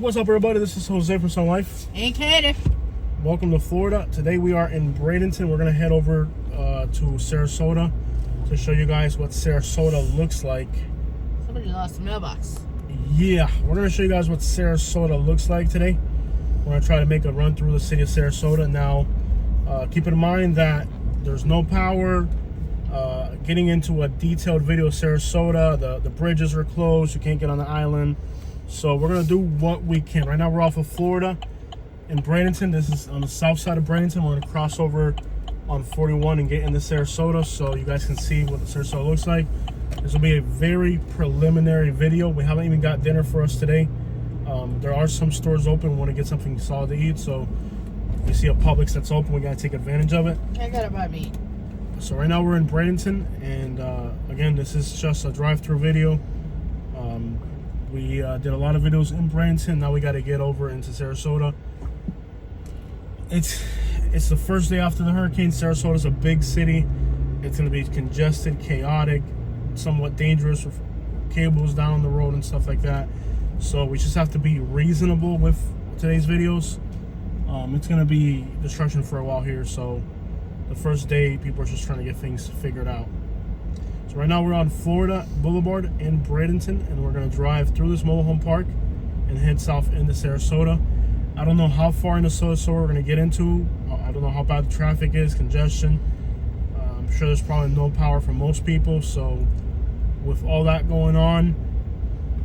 What's up, everybody? This is Jose from Sun Life. And Katie. Welcome to Florida. Today we are in Bradenton. We're gonna head over to Sarasota to show you guys what Sarasota looks like. Somebody lost the mailbox. Yeah, we're gonna show you guys what Sarasota looks like today. We're gonna try to make a run through the city of Sarasota. Now, keep in mind that there's no power. Getting into a detailed video of Sarasota, the bridges are closed. You can't get on the island. So we're gonna do what we can. Right now we're off of Florida in Bradenton. This is on the south side of Bradenton. We're gonna cross over on 41 and get into Sarasota so you guys can see what Sarasota looks like. This will be a very preliminary video. We haven't even got dinner for us today. There are some stores open. We want to get something solid to eat. So if you see a Publix that's open, we gotta take advantage of it. I gotta buy meat. So right now we're in Bradenton, and again, this is just a drive-through video. We did a lot of videos in Bradenton. Now we got to get over into Sarasota. It's the first day after the hurricane. Sarasota's a big city. It's going to be congested, chaotic, somewhat dangerous with cables down on the road and stuff like that. So we just have to be reasonable with today's videos. It's going to be destruction for a while here. So the first day, people are just trying to get things figured out. So right now we're on Florida Boulevard in Bradenton, and we're going to drive through this mobile home park and head south into Sarasota. I don't know how far into Sarasota we're going to get into. I don't know how bad the traffic is, congestion. I'm sure there's probably no power for most people. So with all that going on,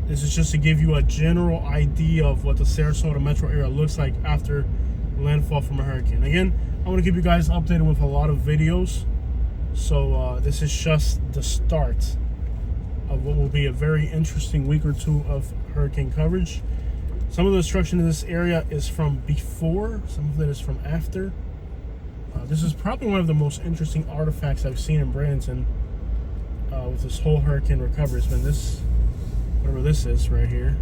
this is just to give you a general idea of what the Sarasota metro area looks like after landfall from a hurricane. Again, I want to keep you guys updated with a lot of videos. So this is just the start of what will be a very interesting week or two of hurricane coverage. Some of the destruction in this area is from before, some of it is from after. This is probably one of the most interesting artifacts I've seen in Bradenton with this whole hurricane recovery. It's been this, whatever this is right here.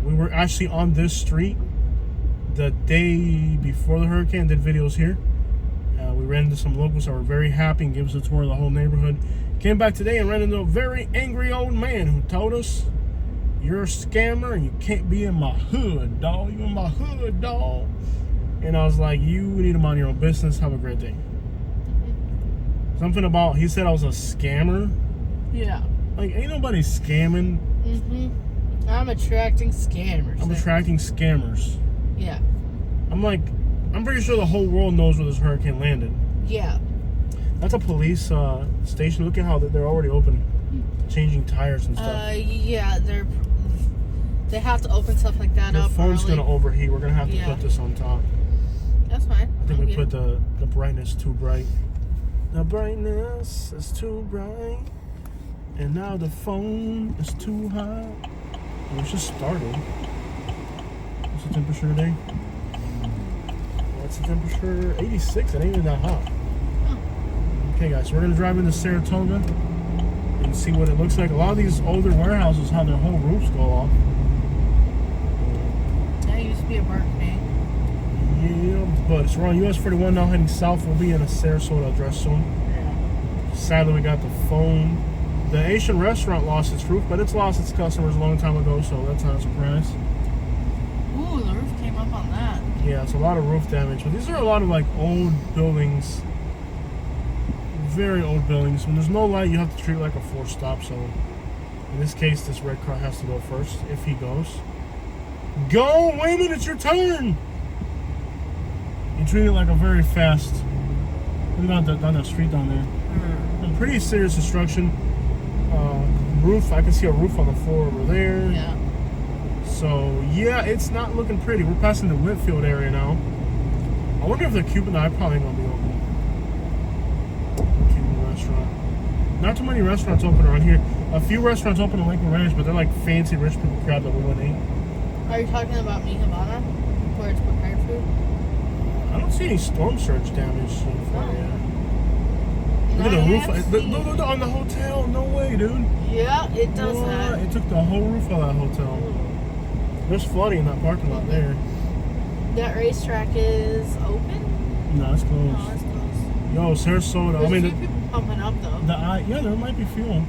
We were actually on this street the day before the hurricane, did videos here. We ran into some locals that were very happy and gave us a tour of the whole neighborhood. Came back today and ran into a very angry old man who told us, "You're a scammer and you can't be in my hood, dawg. You in my hood, dawg." And I was like, "You need to mind your own business. Have a great day." Something about, he said I was a scammer. Yeah. Like, ain't nobody scamming. I'm attracting scammers. I'm attracting scammers. Yeah. I'm like, I'm pretty sure the whole world knows where this hurricane landed. Yeah. That's a police station. Look at how they're already open, changing tires and stuff. Yeah, they have to open stuff like that Your up phone's early. gonna overheat. We're gonna have to put this on top. That's fine. I think we put the brightness too bright. The brightness is too bright, and now the phone is too hot. We just started. What's the temperature today? What's the temperature? 86. It ain't even that hot. Okay, guys, so we're gonna drive into Saratoga and see what it looks like. A lot of these older warehouses have their whole roofs go off. That used to be a Burger King. Yeah, but so we're on US 41 now, heading south. We'll be in a Sarasota address soon. Yeah. Sadly, we got the phone. The Asian restaurant lost its roof, but it's lost its customers a long time ago, so that's not a surprise. Ooh, the roof came up on that. Yeah, it's a lot of roof damage, but these are a lot of like old buildings, very old buildings. When there's no light, you have to treat it like a forced stop. So in this case, this red car has to go first if he goes. Go! Wait a minute, it's your turn! You treat it like a very fast. Look at down that street down there. And pretty serious destruction. Roof, I can see a roof on the floor over there. Yeah. So yeah, it's not looking pretty. We're passing the Whitfield area now. I wonder if the Cuban, no, I probably ain't gonna be open. Cuban restaurant. Not too many restaurants open around here. A few restaurants open in Lakewood Ranch, but they're like fancy rich people crap that we wouldn't eat. Are you talking about Mi Habana, where it's prepared food? I don't see any storm surge damage so far yet. Look at the roof. Look on the hotel. No way, dude. Yeah, it does that. It took the whole roof of that hotel. There's flooding in that parking lot there. That racetrack is open? No, it's closed. No, it's closed. Yo, Sarasota. There's I mean, a few people pumping up though. Yeah, there might be fuel.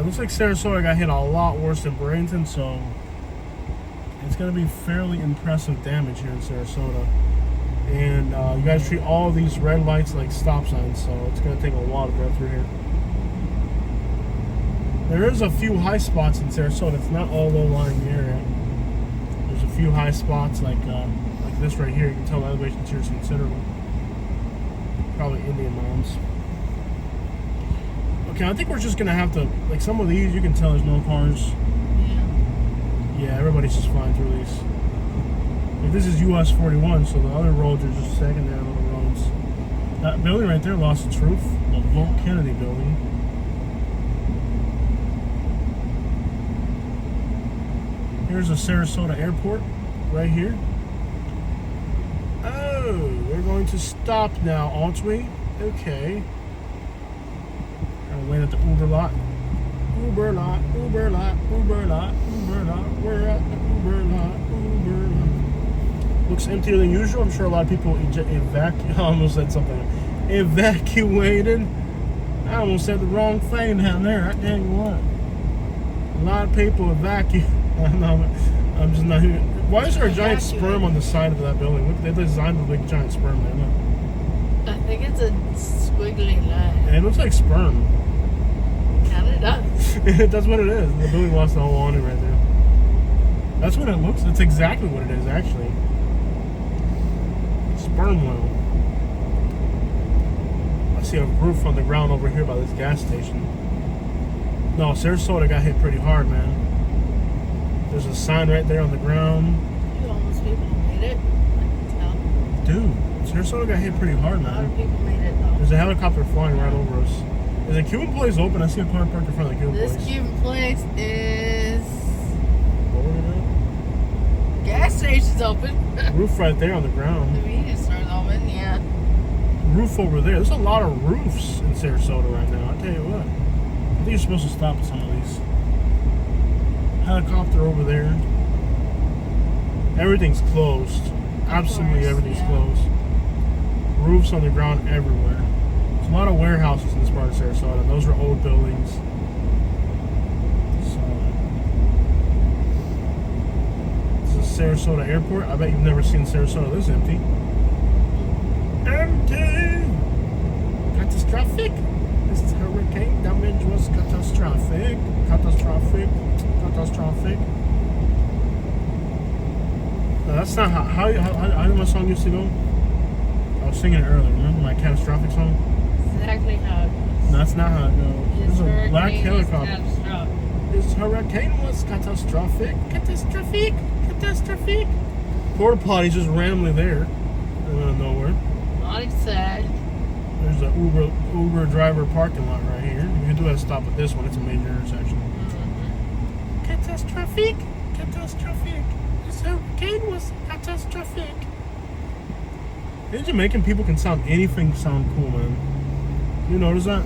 Looks like Sarasota got hit a lot worse than Bradenton, so it's going to be fairly impressive damage here in Sarasota. And you guys treat all these red lights like stop signs, so it's going to take a while to go through here. There is a few high spots in Sarasota. It's not all low-lying area. There's a few high spots like this right here. You can tell the elevation here is considerable. Probably Indian mounds. Okay, I think we're just going to have to, like some of these, you can tell there's no cars. Yeah, everybody's just flying through these. Like this is US 41, so the other roads are just secondary little roads. That building right there lost its roof. The Volt Kennedy building. Here's the Sarasota Airport right here. Oh, we're going to stop now, aren't we? Okay. I'll wait at the Uber lot. Uber lot, Uber lot, Uber lot, Uber lot. We're at the Uber lot, Uber lot. Looks emptier than usual. I'm sure a lot of people I almost said something. Evacuated. I almost said the wrong thing down there. I tell you what. A lot of people evacuated. I'm just not even. Why is there a giant sperm on the side of that building? Look, they designed a big giant sperm there. Look. I think it's a squiggly line. And it looks like sperm. Kinda does. That's what it is. The building lost the whole awning right there. That's what it looks. That's exactly what it is, actually. Sperm whale. I see a roof on the ground over here by this gas station. No, Sarasota got hit pretty hard, man. There's a sign right there on the ground. Homeless people made it. I can tell. Dude, Sarasota got hit pretty hard, A lot of man. people made it though. There's a helicopter flying right over us. Is the Cuban place open? I see a car parked in front of the Cuban This place. Cuban place is What were we gas station's open. doing? Roof right there on the The ground. convenience store's open, yeah. Roof over there. There's a lot of roofs in Sarasota right now. I tell you what. I think you're supposed to stop at some of these. Helicopter over there. Everything's closed. Absolutely course, everything's yeah. closed. Roofs on the ground everywhere. There's a lot of warehouses in this part of Sarasota. And those are old buildings. So, this is Sarasota Airport. I bet you've never seen Sarasota this empty. Empty! Catastrophic! This hurricane damage was catastrophic. Catastrophic. Catastrophic. No, that's not how my song used to go. I was singing it earlier. Remember my catastrophic song? Exactly how it goes. No, that's not how it goes. There's a black hurricane is helicopter. catastrophic. This hurricane was catastrophic. Catastrophic. Catastrophic. Porta potty's just randomly there. Out of nowhere. Not sad. There's a Uber driver parking lot right here. You can do a stop at this one. It's a major intersection. Catastrophic. Catastrophic. This hurricane was catastrophic. In Jamaican, people can sound anything sound cool, man. You notice that?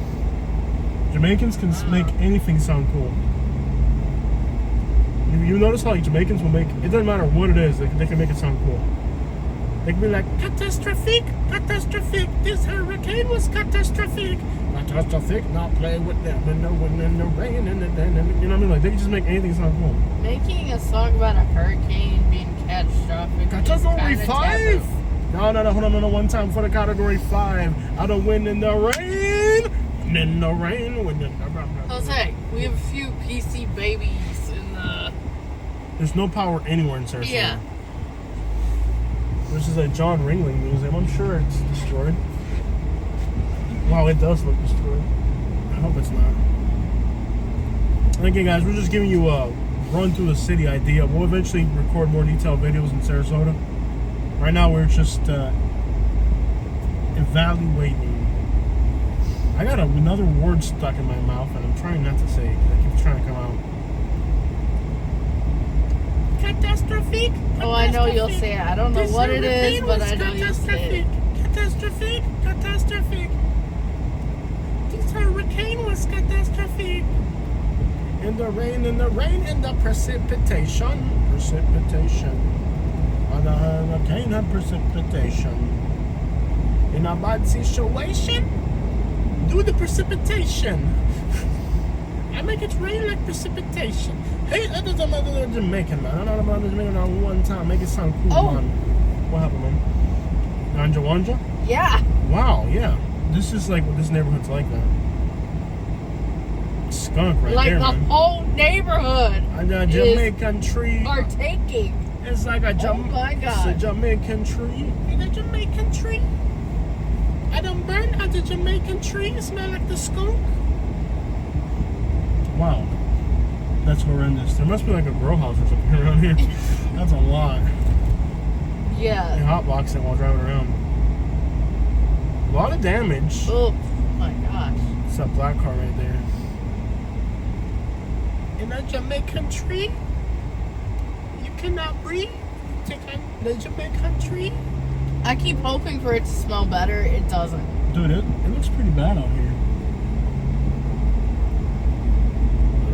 Jamaicans can make anything sound cool. You notice how like, Jamaicans will make, it doesn't matter what it is, they can make it sound cool. They can be like, catastrophic, catastrophic, this hurricane was catastrophic. Catastrophic, not play with them in the wind and the rain and the you know what I mean? Like, they can just make anything sound cool. Making a song about a hurricane being catastrophic. Category is kinda 5? taboo. No, hold on, one time for the category 5. I don't win in the rain. In the rain, when the Jose, we have a few PC babies in the. There's no power anywhere in Sarasota. Yeah. This is a John Ringling Museum. I'm sure it's destroyed. Wow, it does look destroyed. I hope it's not. Okay, guys, we're just giving you a run through the city idea. We'll eventually record more detailed videos in Sarasota. Right now, we're just evaluating. I got another word stuck in my mouth, and I'm trying not to say it because it keeps trying to come out. Catastrophic. Oh, I know you'll say it. I don't know what it is, but I know you'll say it. Catastrophic. Catastrophic. This hurricane was catastrophic. In the rain, and the precipitation. Precipitation. The hurricane had precipitation. In a bad situation, do the precipitation. I make it rain like precipitation. Hey, that is another Jamaican, man. I know about the Jamaican on one time. Make it sound cool, Oh. man. What happened, man? Ganja Wanja? Yeah. Wow, yeah. This is like what this neighborhood's like now. Skunk right Like there, the man. whole neighborhood And a Jamaican tree. are taking. It's like a Oh my It's a God. Jamaican tree. It's a Jamaican tree. I don't burn at the Jamaican tree. It smell like the skunk. Wow. That's horrendous. There must be like a grow house or something around here. That's a lot. You're Yeah. hotboxing while driving around. A lot of damage. Oh my gosh. It's that black car right there. In a Jamaican tree, you cannot breathe. Take the Jamaican tree. I keep hoping for it to smell better. It doesn't. Dude, it looks pretty bad out here.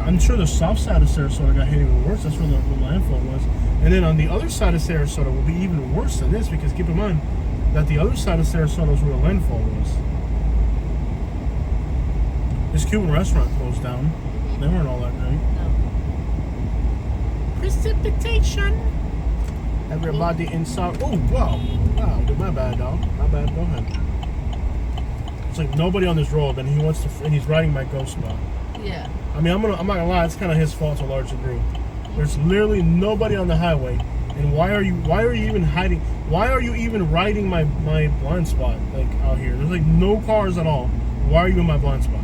I'm sure the south side of Sarasota got hit even worse. That's where the landfall was. And then on the other side of Sarasota will be even worse than this, because keep in mind that the other side of Sarasota is where the landfall was. This Cuban restaurant closed down. They weren't all that great. No. Precipitation. Everybody inside. Oh, wow. Wow. My bad, dog. My bad. Go ahead. It's like nobody on this road, and he's riding my ghost spot. Yeah. I mean, I'm not gonna lie, it's kind of his fault to a large degree. There's literally nobody on the highway, and why are you even hiding? Why are you even riding my blind spot like out here? There's like no cars at all. Why are you in my blind spot?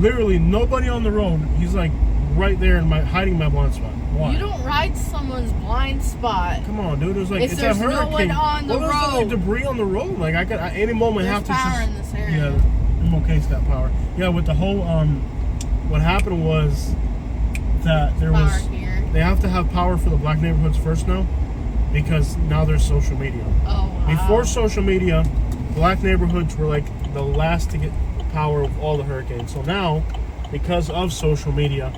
Literally nobody on the road. He's like right there in hiding my blind spot. Why? You don't ride someone's blind spot. Come on, dude. It's like If it's a there's no hurricane. one on the What is there, like road? debris on the road? Like I could at any moment There's have to power just, in this area. Yeah, MLK's got power. Yeah, with the whole what happened was that there Power was here. they have to have power for the black neighborhoods first now, because now there's social media. Oh wow. Before social media, black neighborhoods were like the last to get power of all the hurricanes. So now, because of social media,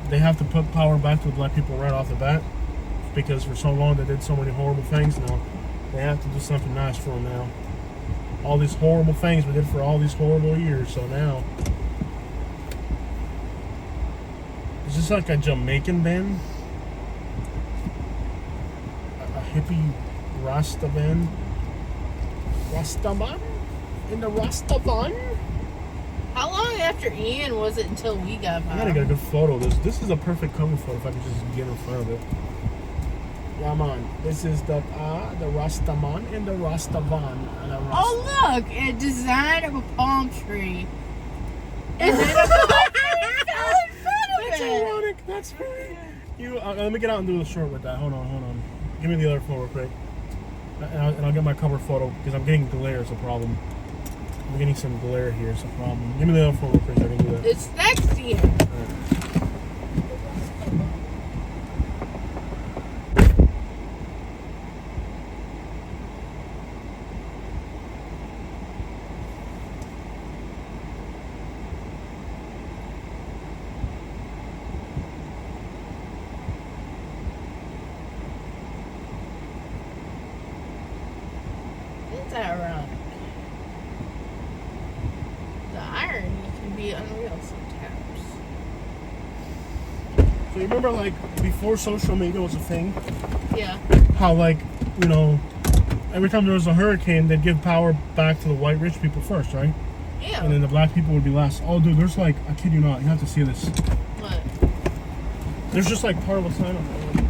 they have to put power back to the black people right off the bat, because for so long they did so many horrible things. Now they have to do something nice for them now. All these horrible things we did for all these horrible years, so now is this like a Jamaican band? A hippie Rasta band? Rastaman? In the Rastaman? How long after Ian was it until we got I power? gotta get a good photo of this. This is a perfect cover photo if I could just get in front of it. Yeah, man. This is the Rastaman and the Rastavan. And the Oh look, a design of a palm tree. And then a palm tree fell in front of That's it. ironic. That's funny. Let me get out and do the short with that. Hold on. Give me the other phone real quick. And I'll get my cover photo, because I'm getting glare. It's a problem. I'm getting some glare here. It's a problem. Give me the other phone real quick so I can do that. It's next to you. It's ironic. The irony can be unreal sometimes. So you remember, like, before social media was a thing, Yeah. how, like, you know, every time there was a hurricane, they'd give power back to the white rich people first, right? Yeah. And then the black people would be last. Oh, dude, there's like, I kid you not, you have to see this. What? There's just like part of a sign on there.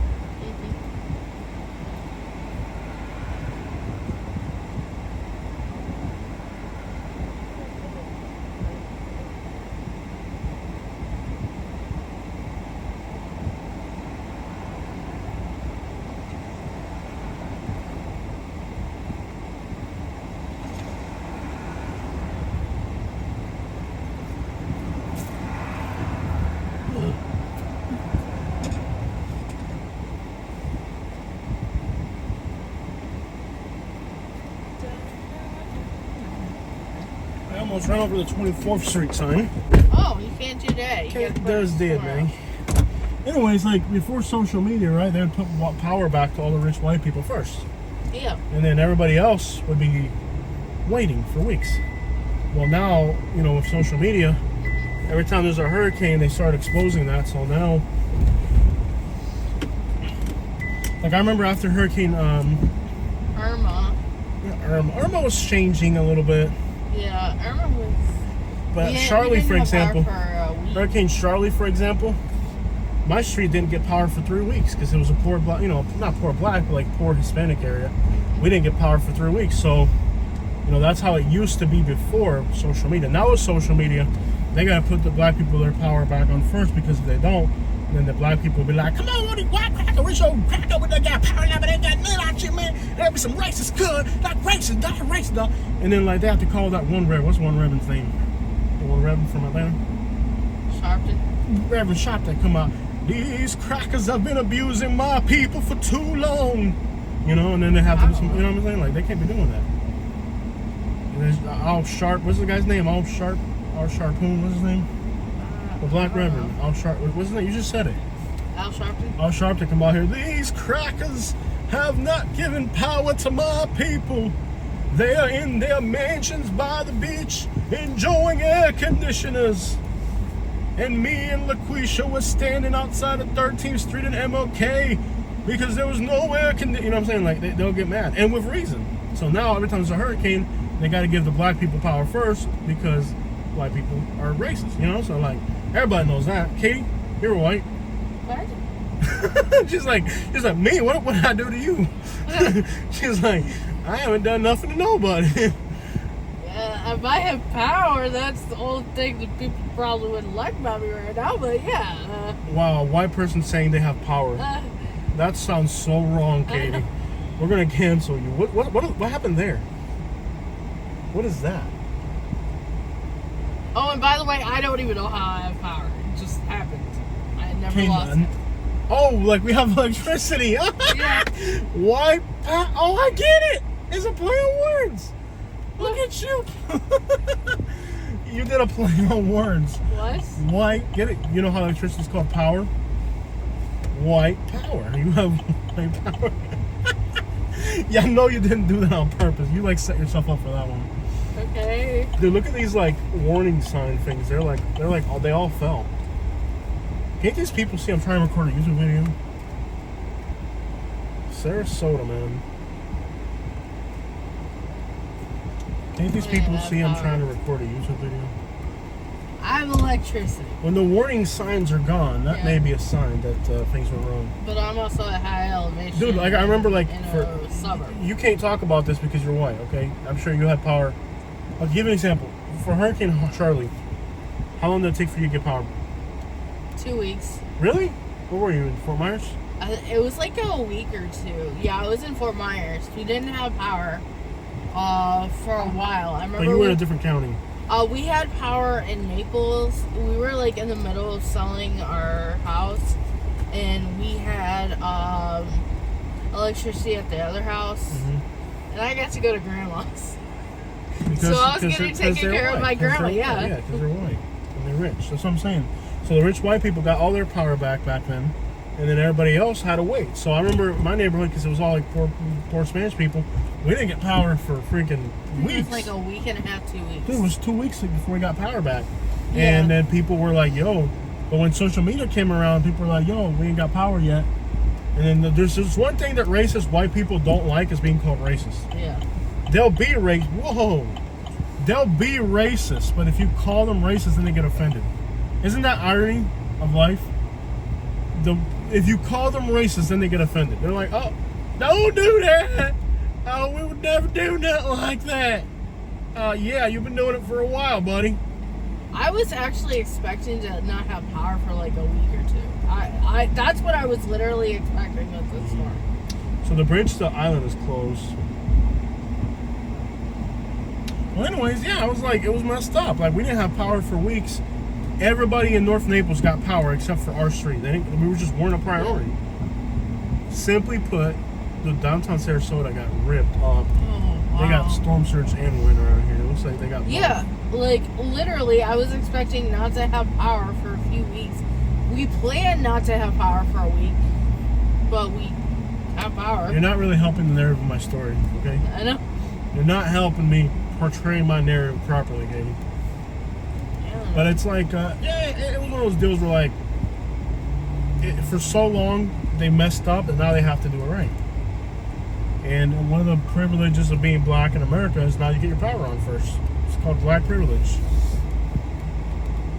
I almost ran over the 24th Street sign. Oh, you can't do that. You gotta put There's it dead, somewhere man. Anyways, like before social media, right? They'd put power back to all the rich white people first, else. Yeah. and then everybody else would be waiting for weeks. Well, now, you know, with social media, every time there's a hurricane, they start exposing that. So now, like I remember after Hurricane Irma. Irma was changing a little bit. Yeah, Irma was. But we Charlie, didn't for have power example, for a week. Hurricane Charlie, for example, my street didn't get power for 3 weeks because it was a poor black, you know, not poor black, but like poor Hispanic area. We didn't get power for 3 weeks. So, you know, that's how it used to be before social media. Now with social media, they got to put the black people their power back on first, because if they don't, then the black people will be like, come on, what white cracker, rich old cracker, we done got power now, but they got none out here, man. There'll be some racist good, not racist, dog. And then like they have to call that one Reverend, what's one Reverend's name? The one Reverend from Atlanta? Sharpton. Reverend Sharpton come out. These crackers have been abusing my people for too long. You know, and then they have to do some, you know what I'm saying? Like, they can't be doing that. And there's Al Sharp, what's the guy's name? Al Sharpton, what's his name? The Black Reverend. Al Sharp, what's his name? You just said it. Al Sharpton. Al Sharpton come out here. These crackers have not given power to my people. They are in their mansions by the beach, enjoying air conditioners. And me and LaQuisha was standing outside of 13th Street and MLK because there was no air conditioning. You know what I'm saying? Like, they'll get mad. And with reason. So now, every time there's a hurricane, they got to give the black people power first because white people are racist. You know? So, like, everybody knows that. Katie, you're white. What? she's like, me, what did I do to you? She's like, I haven't done nothing to nobody. If I have power, that's the only thing that people probably wouldn't like about me right now, but yeah. Wow, a white person saying they have power. That sounds so wrong, Katie. We're gonna cancel you. What happened there? What is that? Oh, and by the way, I don't even know how I have power. It just happened. I never lost it. Oh, like we have electricity. Yeah. White power. Oh, I get it. It's a play on words. Look at you. You did a play on words. What? White, get it? You know how electricity is called power? White power. You have white power. Yeah, I know you didn't do that on purpose. You like set yourself up for that one. Okay. Dude, look at these like warning sign things. They're like, oh, they all fell. Can't these people see I'm trying to record a YouTube video? Sarasota, man. Can't these people see I'm trying to record a YouTube video? I have electricity. When the warning signs are gone, that may be a sign that things went wrong. But I'm also at high elevation. Dude, like I remember, like in for a suburb. you can't talk about this because you're white. Okay, I'm sure you had power. I'll give you an example. For Hurricane Charlie, how long did it take for you to get power? 2 weeks. Really? Where were you, in Fort Myers? It was like a week or two. Yeah, I was in Fort Myers. We didn't have power for a while. I remember. But you were in a different county. We had power in Naples. We were like in the middle of selling our house, and we had electricity at the other house, and I got to go to grandma's. So I was getting taken care of my grandma. Yeah, because they're white and they're rich. That's what I'm saying. So the rich white people got all their power back then, and then everybody else had to wait. So I remember my neighborhood, because it was all like poor Spanish people. We didn't get power for freaking weeks. It was like a week and a half, 2 weeks. Dude, it was 2 weeks before we got power back. Yeah. And then people were like, yo. But when social media came around, people were like, yo, we ain't got power yet. And then there's one thing that racist white people don't like is being called racist. Yeah. They'll be They'll be racist, but if you call them racist, then they get offended. Isn't that irony of life? If you call them racist, then they get offended. They're like, oh, don't do that. Oh, we would never do nothing like that. Yeah, you've been doing it for a while, buddy. I was actually expecting to not have power for like a week or two. That's what I was literally expecting with this storm. So the bridge to the island is closed. Well, anyways, yeah, I was like, it was messed up. Like, we didn't have power for weeks. Everybody in North Naples got power except for our street. We just weren't a priority. Simply put, the downtown Sarasota got ripped up. Oh, wow. They got storm surge and wind around here. It looks like they got... Yeah, like, literally, I was expecting not to have power for a few weeks. We planned not to have power for a week, but we have power. You're not really helping the narrative of my story, okay? I know. You're not helping me portraying my narrative properly, Katie. Yeah. But it's like, yeah, it was one of those deals where like, for so long they messed up, and now they have to do it right. And one of the privileges of being black in America is now you get your power on first. It's called black privilege.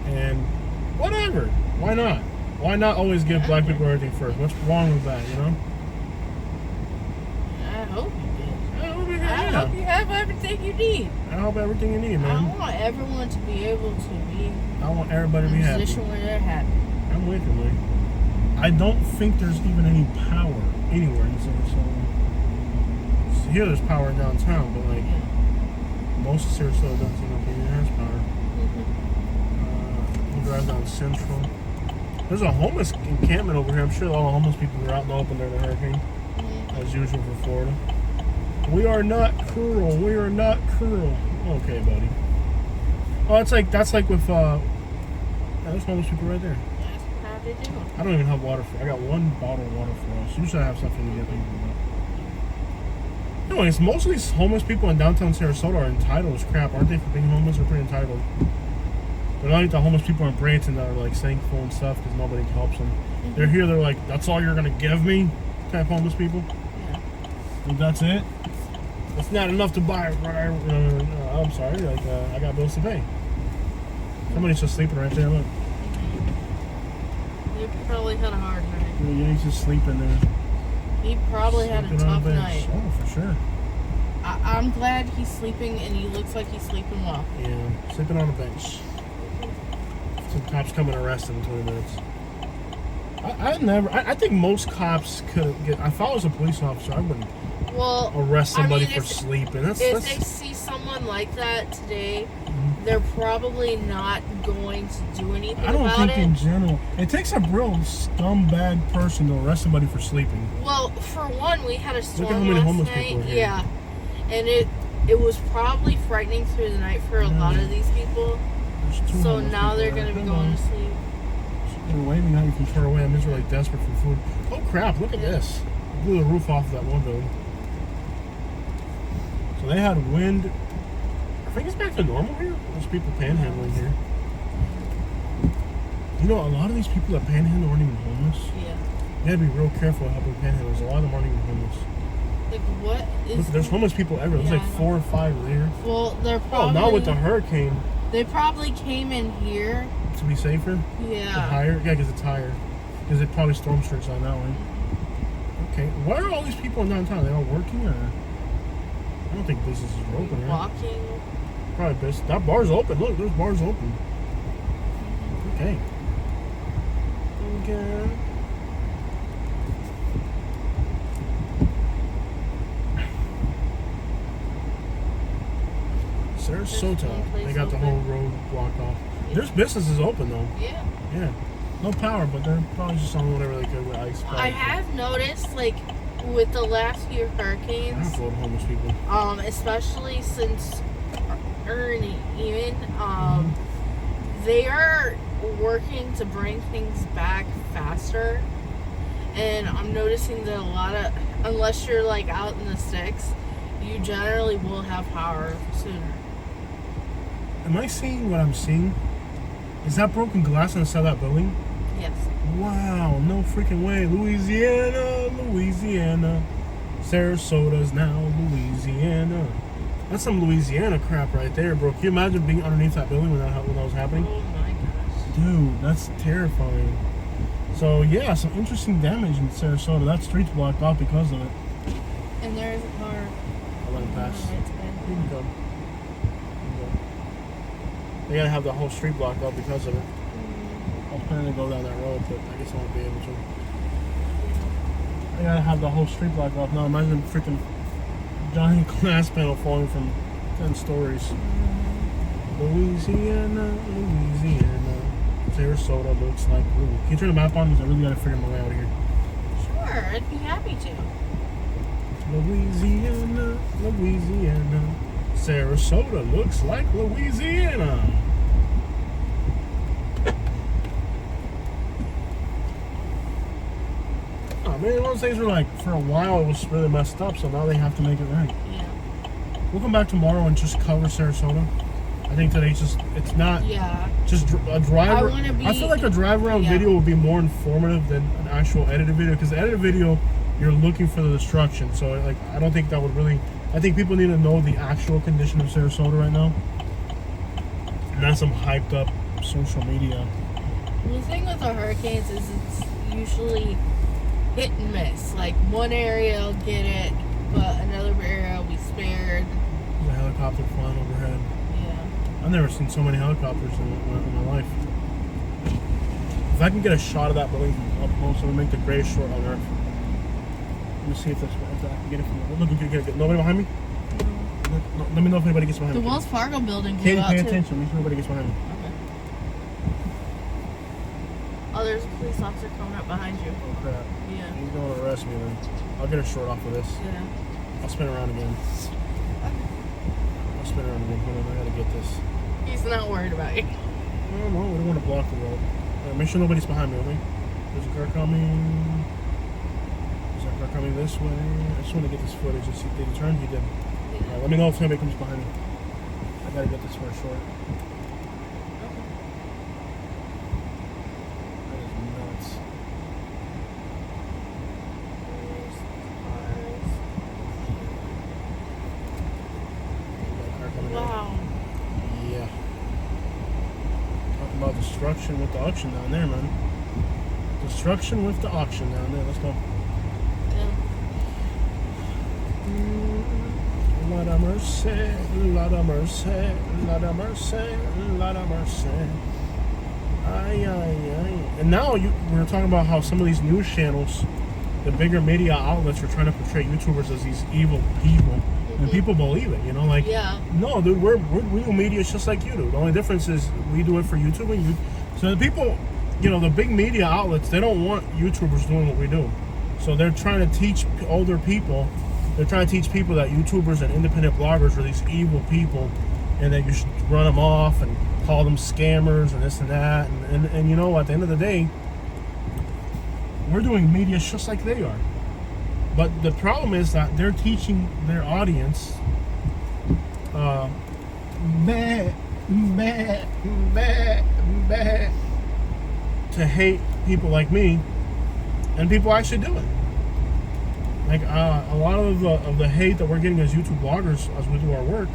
And whatever, why not? Why not always give black people everything first? What's wrong with that, you know? I hope you did. I hope you, I hope you have everything you need. I hope everything you need, I man. want everyone to be able to be I want everybody to be in a happy. position where they're happy. I'm with you, man. I don't think there's even any power anywhere in Sarasota. So here there's power downtown, but like most of Sarasota doesn't seem like it has power. Mm-hmm. We drive down Central. There's a homeless encampment over here. I'm sure all the homeless people were out in the open during the hurricane, as usual for Florida. We are not cruel. We are not cruel. Okay, buddy. Oh, that's like with there's homeless people right there. That's how they do it. I don't even have water for. I got one bottle of water for us. Usually I have something to get people. But anyways, most of these homeless people in downtown Sarasota are entitled as crap, aren't they? For being homeless, they're pretty entitled. They're not like the homeless people in Branson that are like thankful and stuff because nobody helps them. Mm-hmm. They're here. They're like, that's all you're gonna give me, type homeless people. Yeah. Like, that's it. It's not enough to buy. I'm sorry. Like I got bills to pay. Somebody's just sleeping right there. Look. He probably had a hard night. Yeah, he's just sleeping there. He probably had a Sleeping on tough bench. night. Oh, for sure. I'm glad he's sleeping, and he looks like he's sleeping well. Yeah, sleeping on a bench. Some cops come and arrest him in 20 minutes. I think most cops could get. If I was a police officer, I wouldn't Well, arrest somebody I mean, for sleeping. if they see someone like that today, they're probably not going to do anything I don't about think it. in general. It takes a real scumbag person to arrest somebody for sleeping. Well, for one, we had a storm how many last homeless night. people are here. Yeah, and it was probably frightening through the night for a lot of these people. There's two So homeless now people they're there. going to be Come going on. to sleep. They're waving at you from far away. I'm just really desperate for food. Oh crap! Look at this. Blew the roof off of that one building. So they had wind. I think it's back to normal here. There's people panhandling here. You know, a lot of these people that panhandle aren't even homeless. Yeah. You gotta be real careful helping panhandlers. A lot of them aren't even homeless. Like, what is... Look, there's homeless people everywhere. There's Yeah, like I 4 or 5 there. Well, they're Oh, probably... now with the hurricane, They probably came in here. to be safer, Yeah. higher. Yeah, because it's higher. Because it probably storm surge on that way. Okay, why are all these people in downtown? Are they all working, or I don't think businesses are open, right? Walking. Probably business. That bar's open. Look, there's bars open. Okay. Okay. Sarasota. They got the whole road blocked off. There's businesses open though. Yeah. Yeah. No power, but they're probably just on whatever they could with ice. I have noticed, like, with the last few I hurricanes, have a lot of homeless people. especially since Ernie, even, they are working to bring things back faster. And I'm noticing that a lot of, unless you're like out in the sticks, you generally will have power sooner. Am I seeing what I'm seeing? Is that broken glass on the side of that building? Yes. Wow, no freaking way. Louisiana, Louisiana. Sarasota's now Louisiana. That's some Louisiana crap right there, bro. Can you imagine being underneath that building when that was happening? Oh my gosh. Dude, that's terrifying. So, yeah, some interesting damage in Sarasota. That street's blocked off because of it. And there is a car. I'll let him pass. on the right side. You can come. They gotta have the whole street blocked off because of it. I was planning to go down that road, but I guess I won't be able to. They gotta have the whole street blocked off. Now imagine freaking giant glass panel falling from 10 stories. Louisiana, Louisiana. Sarasota looks like blue. Can you turn the map on? Because I really gotta figure my way out of here. Sure, I'd be happy to. Louisiana, Louisiana. Sarasota looks like Louisiana. Oh man, one of those things were like, for a while it was really messed up, so now they have to make it right. Yeah. We'll come back tomorrow and just cover Sarasota. I think today it's not Yeah. just a driver. I feel like a drive around Yeah. video would be more informative than an actual edited video, because the edited video you're looking for the destruction. So like I don't think that would really. I think people need to know the actual condition of Sarasota right now, not some hyped up social media. The thing with the hurricanes is it's usually hit and miss. Like one area will get it, but another area will be spared. There's a helicopter flying overhead. Yeah. I've never seen so many helicopters in my life. If I can get a shot of that building up close, it'll make the greatest short on earth. Let me see if I can get it from there. Look, nobody behind me? No, let me know if anybody gets behind The me. Wells Fargo building blew Katie, out pay too. attention. Make sure nobody gets behind me. Okay. Oh, there's a police officer coming up behind you. Oh crap. Yeah. He's going to arrest me then. I'll get a short off of this. Yeah. I'll spin around again. Hold on, I gotta get this. He's not worried about you. No, we don't want to block the road. Make sure nobody's behind me, okay? There's a car coming. There's a car coming this way. I just want to get this footage. Did he turn? He did. Alright, let me know if somebody comes behind me. I gotta get this for a short. That is nuts. That car coming down. Wow. Yeah. Talking about destruction with the auction down there, man. Destruction with the auction down there. Let's go. Yeah. Lord of mercy, Lord of mercy, Lord of mercy, Lord of mercy. Ay, ay, ay. And now we're talking about how some of these news channels, the bigger media outlets, are trying to portray YouTubers as these evil people. And people believe it, you know, like, Yeah. no, dude, we do media just like you do. The only difference is we do it for YouTube and you. So the people, you know, the big media outlets, they don't want YouTubers doing what we do. So they're trying to teach older people. They're trying to teach people that YouTubers and independent bloggers are these evil people, and that you should run them off and call them scammers and this and that. And you know, at the end of the day, we're doing media just like they are. But the problem is that they're teaching their audience to hate people like me, and people actually do it. Like a lot of the hate that we're getting as YouTube bloggers as we do our work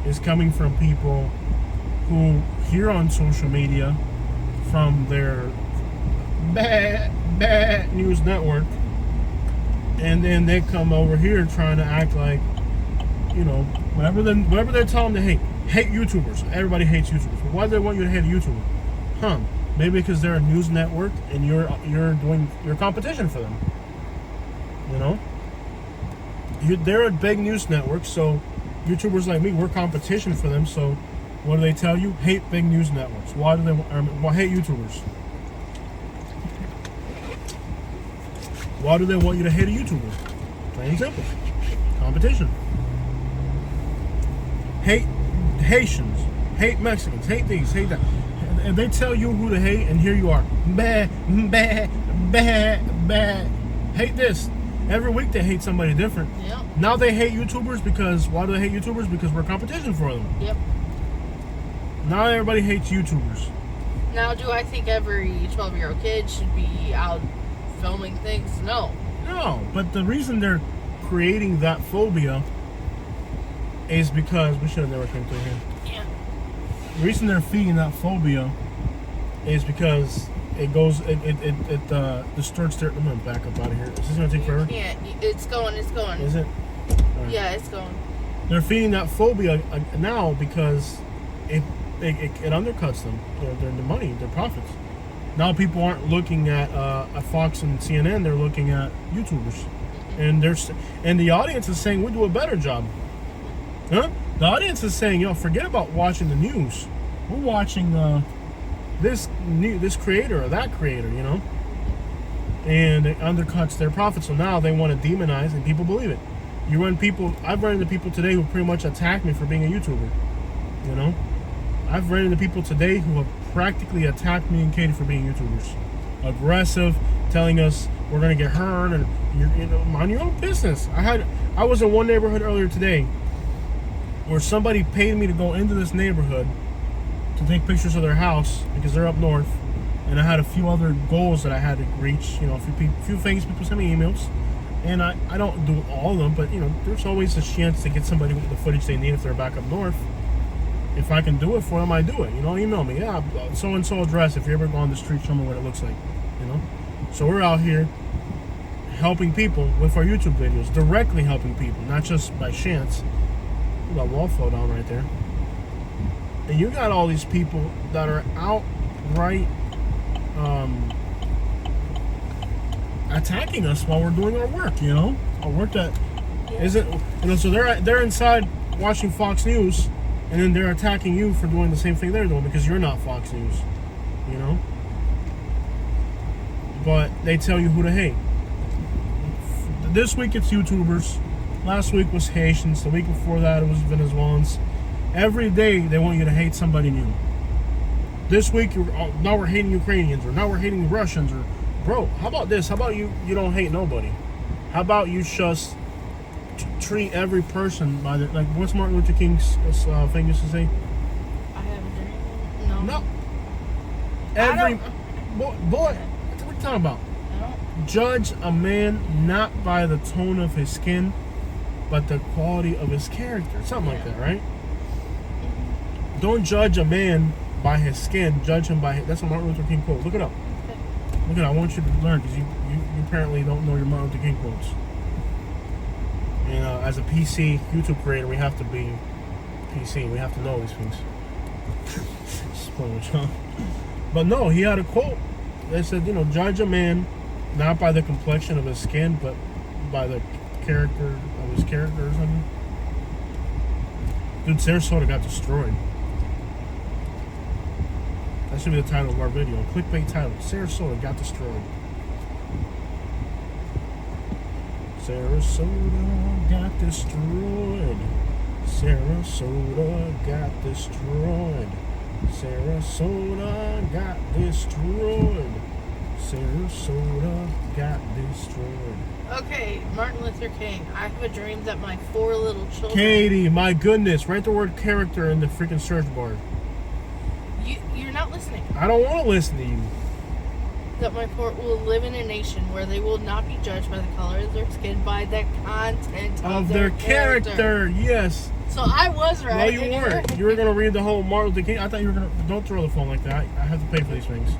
is coming from people who hear on social media from their bad news network, and then they come over here trying to act like, you know, whatever they're telling them to hate YouTubers. Everybody hates YouTubers. But why do they want you to hate a YouTuber? Huh? Maybe because they're a news network and you're doing your competition for them. You know, they're a big news network, so YouTubers like me, we're competition for them. So what do they tell you? Hate big news networks. Why do they hate YouTubers? Why do they want you to hate a YouTuber? Plain and simple. Competition. Hate Haitians. Hate Mexicans. Hate these. Hate that. And they tell you who to hate, and here you are. Bah, bah, bah, bah. Hate this. Every week they hate somebody different. Yep. Now they hate YouTubers because, why do they hate YouTubers? Because we're competition for them. Yep. Now everybody hates YouTubers. Now, do I think every 12-year-old kid should be out filming things? No. No, but the reason they're creating that phobia is because we should have never came through here. Yeah. The reason they're feeding that phobia is because it distorts their. I'm gonna back up out of here. Is this gonna take forever? Yeah, it's going. It's going. Is it? All right. Yeah, it's going. They're feeding that phobia now because it undercuts them, their money, their profits. Now people aren't looking at Fox and CNN; they're looking at YouTubers, and the audience is saying we do a better job. Huh? The audience is saying, yo, forget about watching the news. We're watching this creator or that creator, you know, and it undercuts their profits. So now they want to demonize, and people believe it. I've run into people today who pretty much attack me for being a YouTuber. You know, I've run into people today who have practically attacked me and Katie for being YouTubers. Aggressive, telling us we're gonna get hurt and you know, mind your own business. I was in one neighborhood earlier today, where somebody paid me to go into this neighborhood to take pictures of their house because they're up north, and I had a few other goals that I had to reach. You know, a few things. People send me emails, and I don't do all of them, but you know, there's always a chance to get somebody with the footage they need if they're back up north. If I can do it for them, I do it. You know, email me. Yeah, so and so address. If you ever go on the street, show me what it looks like. You know, so we're out here helping people with our YouTube videos, directly helping people, not just by chance. You got wall flow down right there. And you got all these people that are outright attacking us while we're doing our work, you know? Our work that isn't, you know, so they're inside watching Fox News, and then they're attacking you for doing the same thing they're doing because you're not Fox News, you know? But they tell you who to hate. This week it's YouTubers. Last week was Haitians. The week before that it was Venezuelans. Every day they want you to hate somebody new. This week now we're hating Ukrainians, or now we're hating Russians, or bro, how about this? How about you don't hate nobody? How about you just treat every person by the, like, what's Martin Luther King's thing used to say? I have a dream. No. Every boy, what are you talking about? Judge a man not by the tone of his skin, but the quality of his character. Something like that, right? Don't judge a man by his skin. Judge him by that's a Martin Luther King quote. Look it up. Look it up. I want you to learn because you apparently don't know your Martin Luther King quotes. And as a PC YouTube creator, we have to be PC. We have to know these things. Just playing with y'all. But no, he had a quote. They said, you know, judge a man not by the complexion of his skin, but by the character of his character or something. Dude, Sarasota got destroyed. That should be the title of our video. Clickbait title. Sarasota got destroyed. Sarasota got destroyed. Sarasota got destroyed. Sarasota got destroyed. Sarasota got destroyed. Okay, Martin Luther King. I have a dream that my 4 little children. Katie, my goodness, write the word character in the freaking search bar. You're not listening. I don't want to listen to you. That my 4 will live in a nation where they will not be judged by the color of their skin, by the content Of their character, yes. So I was right. No, you weren't. You were going to read the whole Martin Luther King. I thought you were going to. Don't throw the phone like that. I have to pay for these things.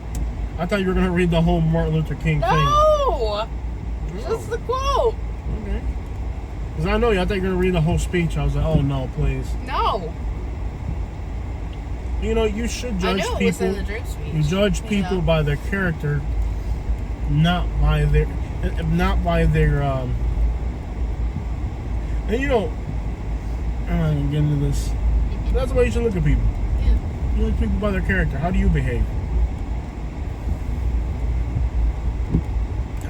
I thought you were going to read the whole Martin Luther King thing. No! Just the quote. Okay. Because I know you. I thought you were going to read the whole speech. I was like, oh no, please. No. You know, you should judge I know people. It was in the dream speech. You judge people by their character, not by their, and you know, I'm not gonna get into this. That's the way you should look at people. Yeah. You judge people by their character. How do you behave?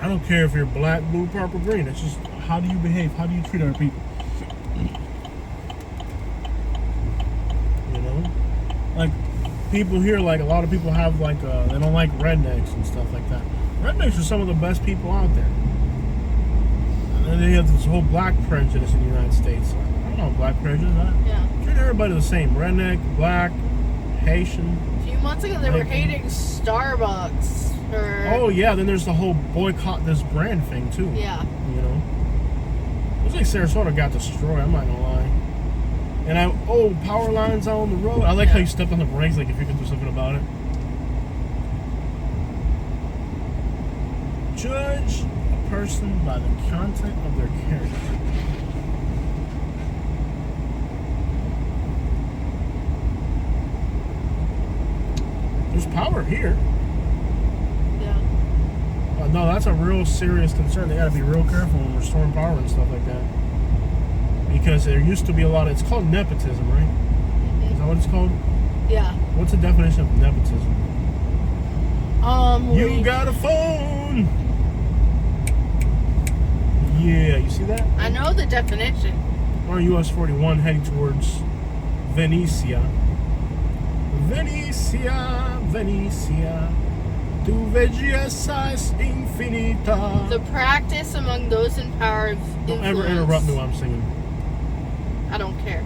I don't care if you're black, blue, purple, green. It's just how do you behave? How do you treat other people? You know, like people here, like a lot of people have like they don't like rednecks and stuff like that. Rednecks are some of the best people out there. And then they have this whole black prejudice in the United States. I don't know black prejudice. Yeah. Treat everybody the same. Redneck, black, Haitian. A few months ago, they were hating Starbucks. Oh yeah, then there's the whole boycott this brand thing too. Yeah. You know, it was like Sarasota got destroyed. I'm not gonna lie. And power lines on the road. I like how you stepped on the brakes, like if you could do something about it. Judge a person by the content of their character. There's power here. No, that's a real serious concern. They got to be real careful when restoring power and stuff like that. Because there used to be a lot of, it's called nepotism, right? Mm-hmm. Is that what it's called? Yeah. What's the definition of nepotism? You got a phone! Yeah, you see that? I know the definition. We're on US 41 heading towards Venetia. Venetia. Tu veggias infinita. The practice among those in power of influence. Don't ever interrupt me while I'm singing. I don't care.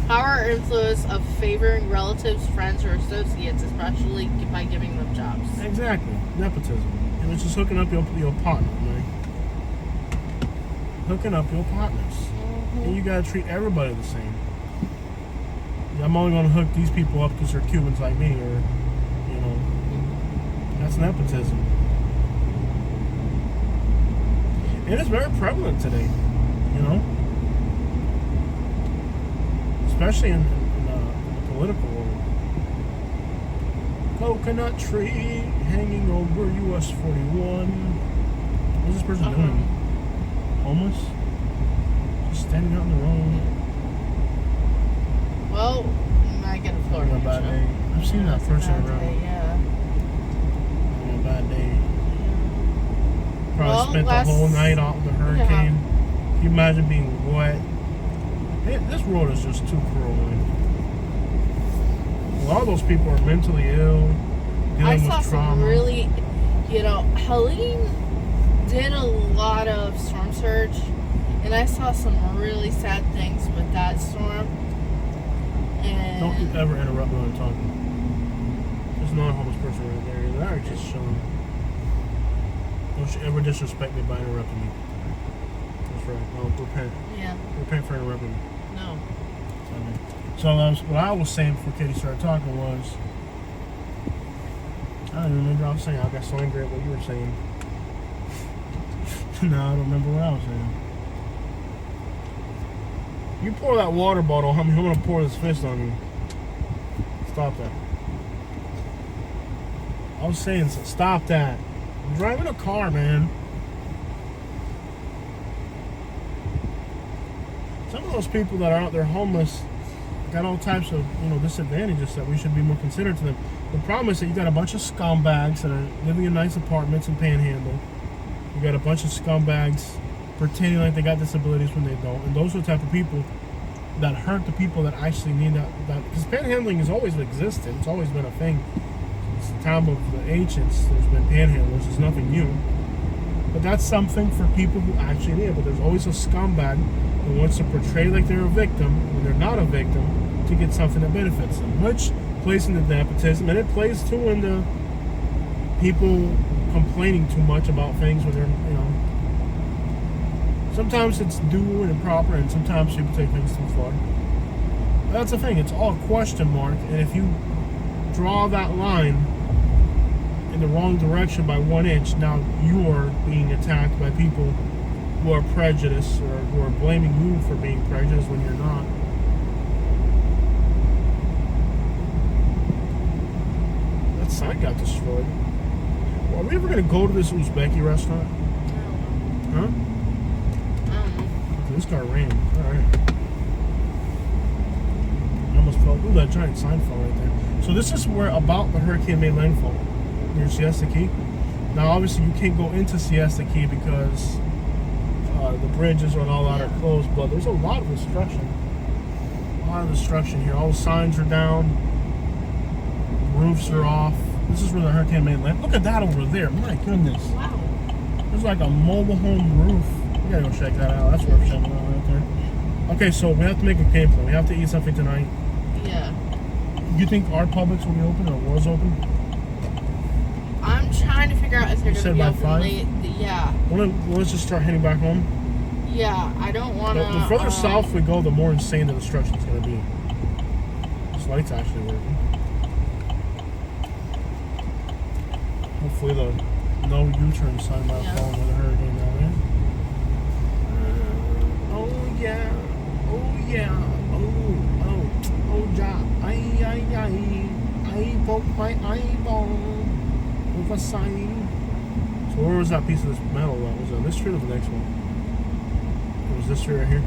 Power or influence of favoring relatives, friends, or associates, especially by giving them jobs. Exactly. Nepotism. And it's just hooking up your partner, man. Hooking up your partners. And you gotta treat everybody the same. I'm only gonna hook these people up because they're Cubans like me, or, you know, that's nepotism. And it's very prevalent today, you know, especially in the political world. Coconut tree hanging over US 41. What's this person doing? Homeless? Just standing out in the road. Well, I get a Florida. Having a bad day. I've seen that person around. Yeah. Having a bad day. Probably Well, spent the whole night out with the hurricane. Can you imagine being wet? This world is just too cruel, man. A lot of those people are mentally ill, I dealing saw with trauma. some really, Helene did a lot of storm surge, and I saw some really sad things with that storm. And Don't you ever interrupt me when I'm talking. There's not a homeless person right there. They're just chilling. Don't you ever disrespect me by interrupting me. That's right. I'll repent. Yeah. Repent for interrupting me. No. So what I was saying before Katie started talking was, I don't even remember what I was saying. I got so angry at what you were saying. No, I don't remember what I was saying. You pour that water bottle, I'm going to pour this fist on you. Stop that. I was saying, stop that. I'm driving a car, man. Some of those people that are out there homeless got all types of, disadvantages that we should be more considerate to them. The problem is that you got a bunch of scumbags that are living in nice apartments in Panhandle. You got a bunch of scumbags pretending like they got disabilities when they don't. And those are the type of people that hurt the people that actually need that. Because panhandling has always existed. It's always been a thing. Since the time of the ancients, there's been panhandlers. It's nothing new. But that's something for people who actually need it. But there's always a scumbag who wants to portray like they're a victim when they're not a victim to get something that benefits them. Which plays into nepotism. And it plays too into people complaining too much about things when they're, sometimes it's due and improper, and sometimes people take things too far. But that's the thing, it's all a question mark, and if you draw that line in the wrong direction by 1 inch, now you are being attacked by people who are prejudiced, or who are blaming you for being prejudiced when you're not. That sign got destroyed. Are we ever going to go to this Uzbeki restaurant? Huh? This car ran. Alright. I almost fell. Ooh, that giant sign fell right there. So this is where about the hurricane made landfall. Near Siesta Key. Now obviously you can't go into Siesta Key because the bridges and all that are closed, but there's a lot of destruction. A lot of destruction here. All the signs are down. Roofs are off. This is where the hurricane made landfall. Look at that over there. My goodness. Wow. There's like a mobile home roof. We gotta go check that out. That's worth checking out right there. Okay, so we have to make a game plan. We have to eat something tonight. Yeah. You think our Publix will be open or was open? I'm trying to figure out if they're You going to said be by open 5? late. Yeah. Let's just start heading back home. Yeah, I don't want to. The further south we go, the more insane the destruction is going to be. This light's actually working. Hopefully the no U-turn sign by falling with a hurricane down there. Oh yeah, oh yeah, oh yeah, I broke my eyeball with a sign. So where was that piece of this metal? Was it on this tree or the next one? It was this tree right here.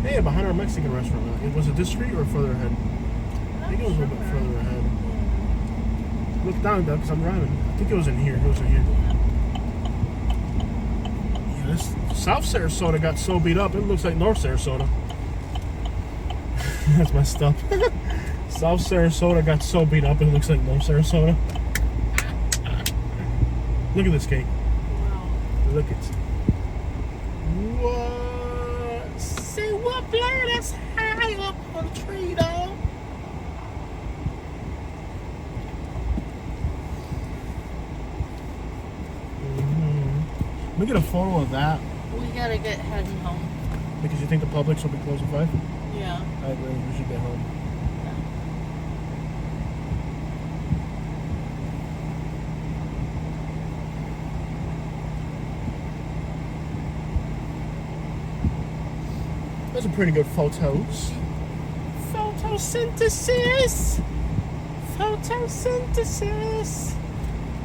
Hey, behind our Mexican restaurant. It was it this tree or further ahead? I think it was a little bit further ahead. Look down, Doug, because I'm driving. I think it was in here. It was in here. Yeah, this South Sarasota got so beat up, it looks like North Sarasota. That's messed up. South Sarasota got so beat up, it looks like North Sarasota. Look at this cake. Wow. Look at it. What? Say what? Play this high up. for the tree, dog. Let me get a photo of that We gotta get heading home. because you think the Publix will be closed at 5? Yeah. I agree. We should get home. Those are pretty good photos. Photosynthesis! Photosynthesis!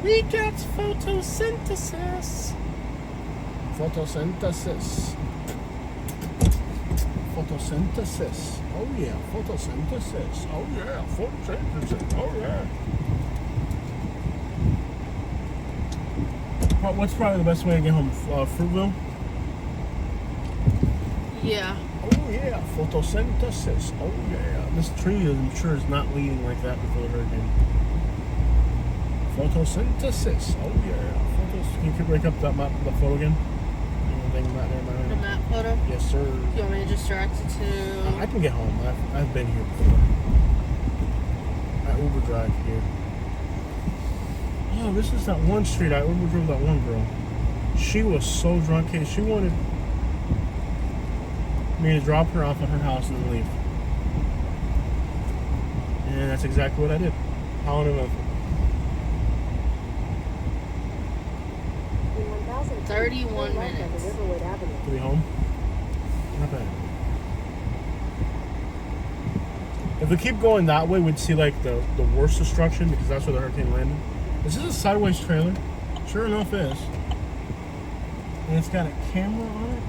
We got photosynthesis! Photosynthesis. Photosynthesis. Oh yeah, photosynthesis. Oh yeah, photosynthesis. Oh yeah. What's probably the best way to get home? Fruitville? Yeah. Oh yeah, photosynthesis. Oh yeah. This tree, I'm sure, is not leaning like that before the hurricane. Photosynthesis. Oh yeah. Can you break up that map, the photo again? Anything not there, The map photo? Yes, sir. You want me to just direct it to... I can get home. I've been here before. I Uber drive here. Oh, this is that one street. I Uber drove that one girl. She was so drunk. She wanted me to drop her off at her house and then leave. And that's exactly what I did. How uneventful. 31 minutes. To be home? Not bad. If we keep going that way, we'd see like the worst destruction because that's where the hurricane landed. Is this a sideways trailer? Sure enough is. And it's got a camera on it.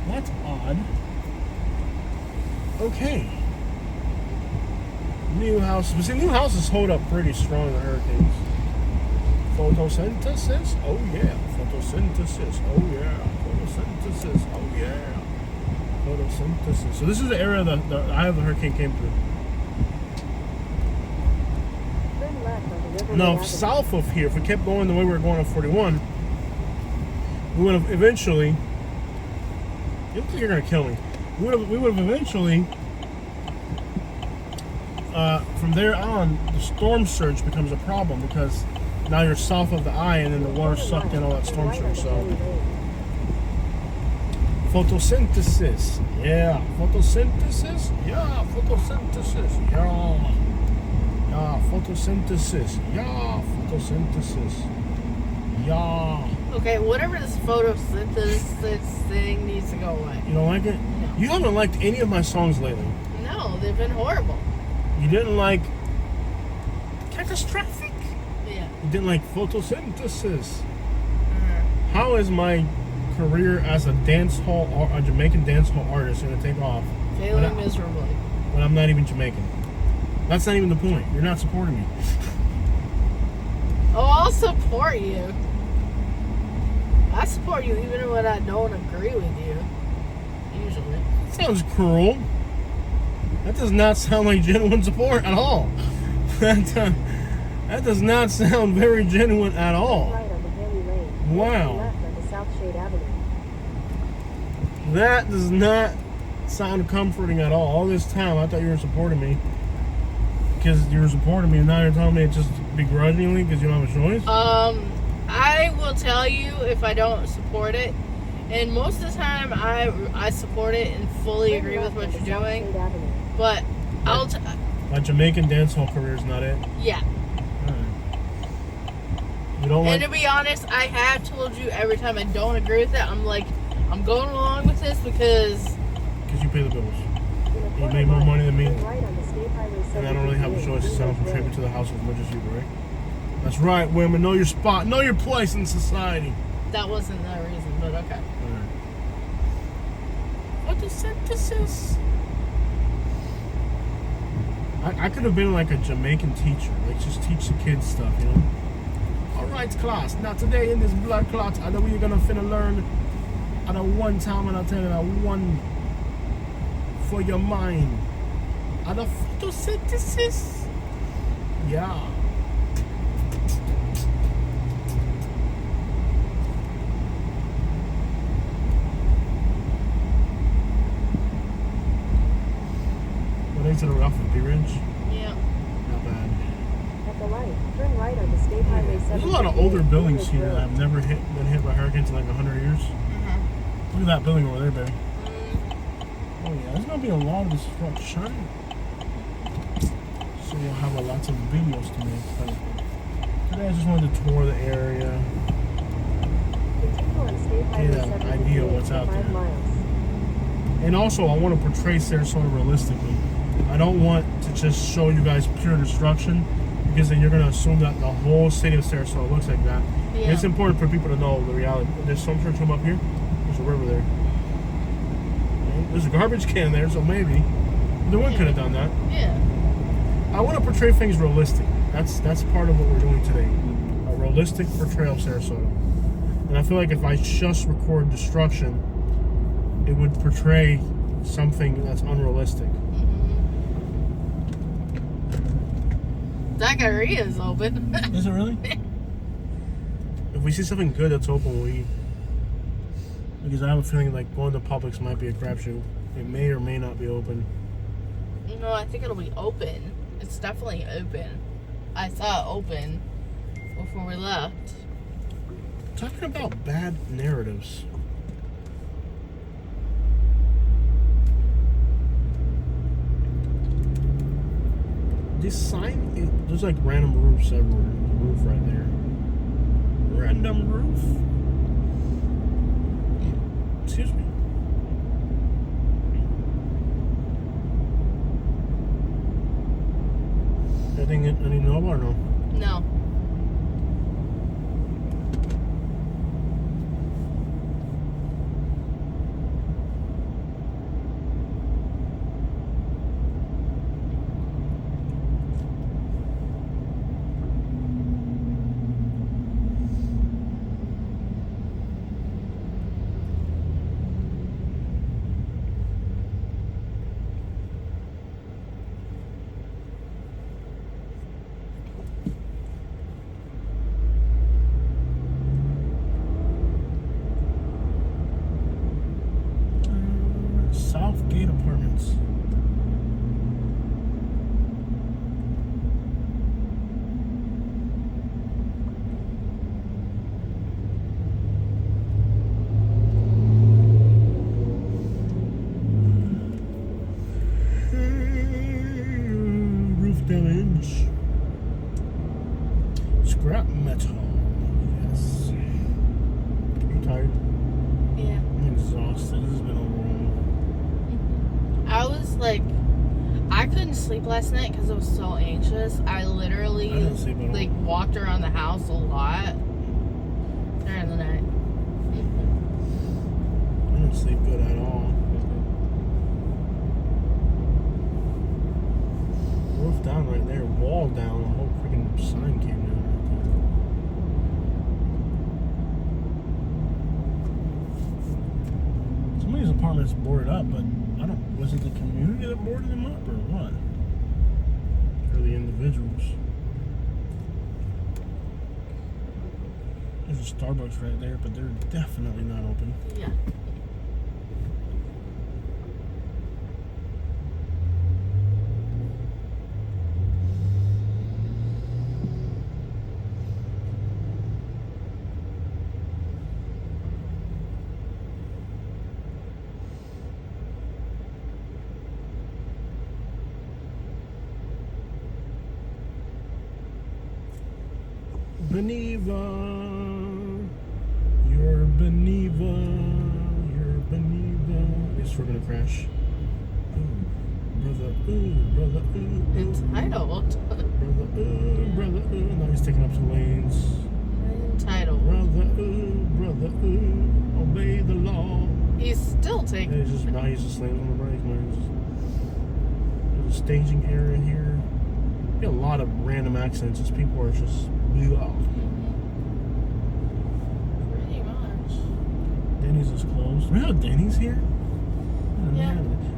That's odd. Okay. New houses. But see, new houses hold up pretty strong in the hurricanes. Photosynthesis? Oh yeah. Photosynthesis. Oh yeah. Photosynthesis. Oh yeah. Photosynthesis. So this is the area that the eye of the hurricane came through. Now, south of here, if we kept going the way we were going on 41, we would have eventually... You look like you're going to kill me. We would have eventually... from there on, the storm surge becomes a problem because now you're south of the eye and then the water sucked in all that storm surge. So, photosynthesis, yeah. Photosynthesis, yeah. Photosynthesis, yeah. Yeah. Photosynthesis, yeah. Photosynthesis, yeah. Okay, whatever this photosynthesis thing needs to go away. You don't like it? No. You haven't liked any of my songs lately. No, they've been horrible. You didn't like Catastrophic. Yeah. You didn't like Photosynthesis. How is my career as a a Jamaican dance hall artist going to take off Failing miserably. when I'm not even Jamaican? That's not even the point. You're not supporting me. Oh, I'll support you. I support you even when I don't agree with you. Usually. Sounds cruel. That does not sound like genuine support at all. That does not sound very genuine at all. Wow. That does not sound comforting at all. All this time, I thought you were supporting me because you were supporting me, and now you're telling me it's just begrudgingly because you don't have a choice. I will tell you if I don't support it, and most of the time I support it and fully agree with what you're doing. But my Jamaican dancehall career is not it. Yeah. Alright. You don't And like. to be honest, I have told you every time I don't agree with it, I'm like, I'm going along with this because You pay the bills. You made more money than me, and I don't really have a choice, so I don't contribute to the house as much as you, right? That's right, women. Know your spot. Know your place in society. that wasn't the reason, but okay. Alright. Photosynthesis. I could have been like a Jamaican teacher, like just teach the kids stuff, you know. All right, class. Now today in this blood clot, I know we're gonna finna learn at a one time, and I'll tell you that one for your mind. At a photosynthesis. Yeah. instead of off of B Ridge. Yeah. Not bad. At the light, turn right onto State Highway 7. There's a lot of older buildings here that have never been hit by hurricanes in like 100 years. Look at that building over there, baby. Oh yeah, there's gonna be a lot of destruction. So we'll have lots of videos to make. But today I just wanted to tour the area. Continue on State Highway Get an 7 idea of what's out 5 there. miles. And also, I want to portray Sarasota realistically. I don't want to just show you guys pure destruction, because then you're going to assume that the whole city of Sarasota looks like that. Yeah. It's important for people to know the reality. There's some church come up here. There's a river there. There's a garbage can there, so maybe the one could have done that. Yeah. I want to portray things realistic. That's part of what we're doing today. A realistic portrayal of Sarasota. And I feel like if I just record destruction, it would portray something that's unrealistic. Zaccaria is open. Is it really? If we see something good that's open, we'll eat. Because I have a feeling like going to Publix might be a crapshoot. It may or may not be open. No, I think it'll be open. It's definitely open. I saw it open before we left. Talking about bad narratives. This sign, there's like random roofs everywhere. There's a roof right there. Random roof. Excuse me. Anything I need to know about or no? No. Southgate Apartments. Roof damage. Scrap metal. Yes. You tired? Yeah. I'm exhausted. This has been overwhelming. I was like, I couldn't sleep last night because I was so anxious. I literally I didn't sleep at all. like walked around the house a lot during the night. I didn't sleep good at all. Roof down right there, wall down, a whole freaking sign came down right there. Some of these apartments boarded up, but I don't, was it the community that boarded them up or what? Or the individuals? There's a Starbucks right there, but they're definitely not open. Yeah. Beneva, you're Beneva, you're Beneva. Yes, we're gonna crash. Ooh, brother, ooh. Entitled. Brother, ooh. Now he's taking up some lanes. Entitled. Brother, ooh. Obey the law. He's still And taking. he's just now he's just slamming on the brakes. There's a staging area here. You get a lot of random accidents. As people are just blew off. Pretty much. Denny's is closed. We have Denny's here? Yeah.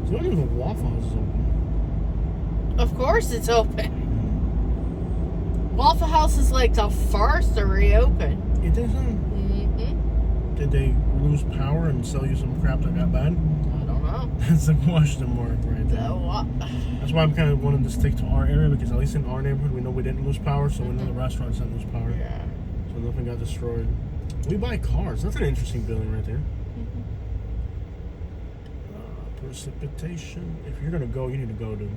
So not even the Waffle House is open. Of course it's open. Waffle House is like the first to reopen. It doesn't. Mm-hmm. Did they lose power and sell you some crap that got bad? I don't know. know. That's a question mark right there. That's why I'm kind of wanting to stick to our area, because at least in our neighborhood we know we didn't lose power, so we know the restaurants didn't lose power. Yeah. So nothing got destroyed. We buy cars. That's an interesting building right there. Precipitation. If you're gonna go, you need to go, dude.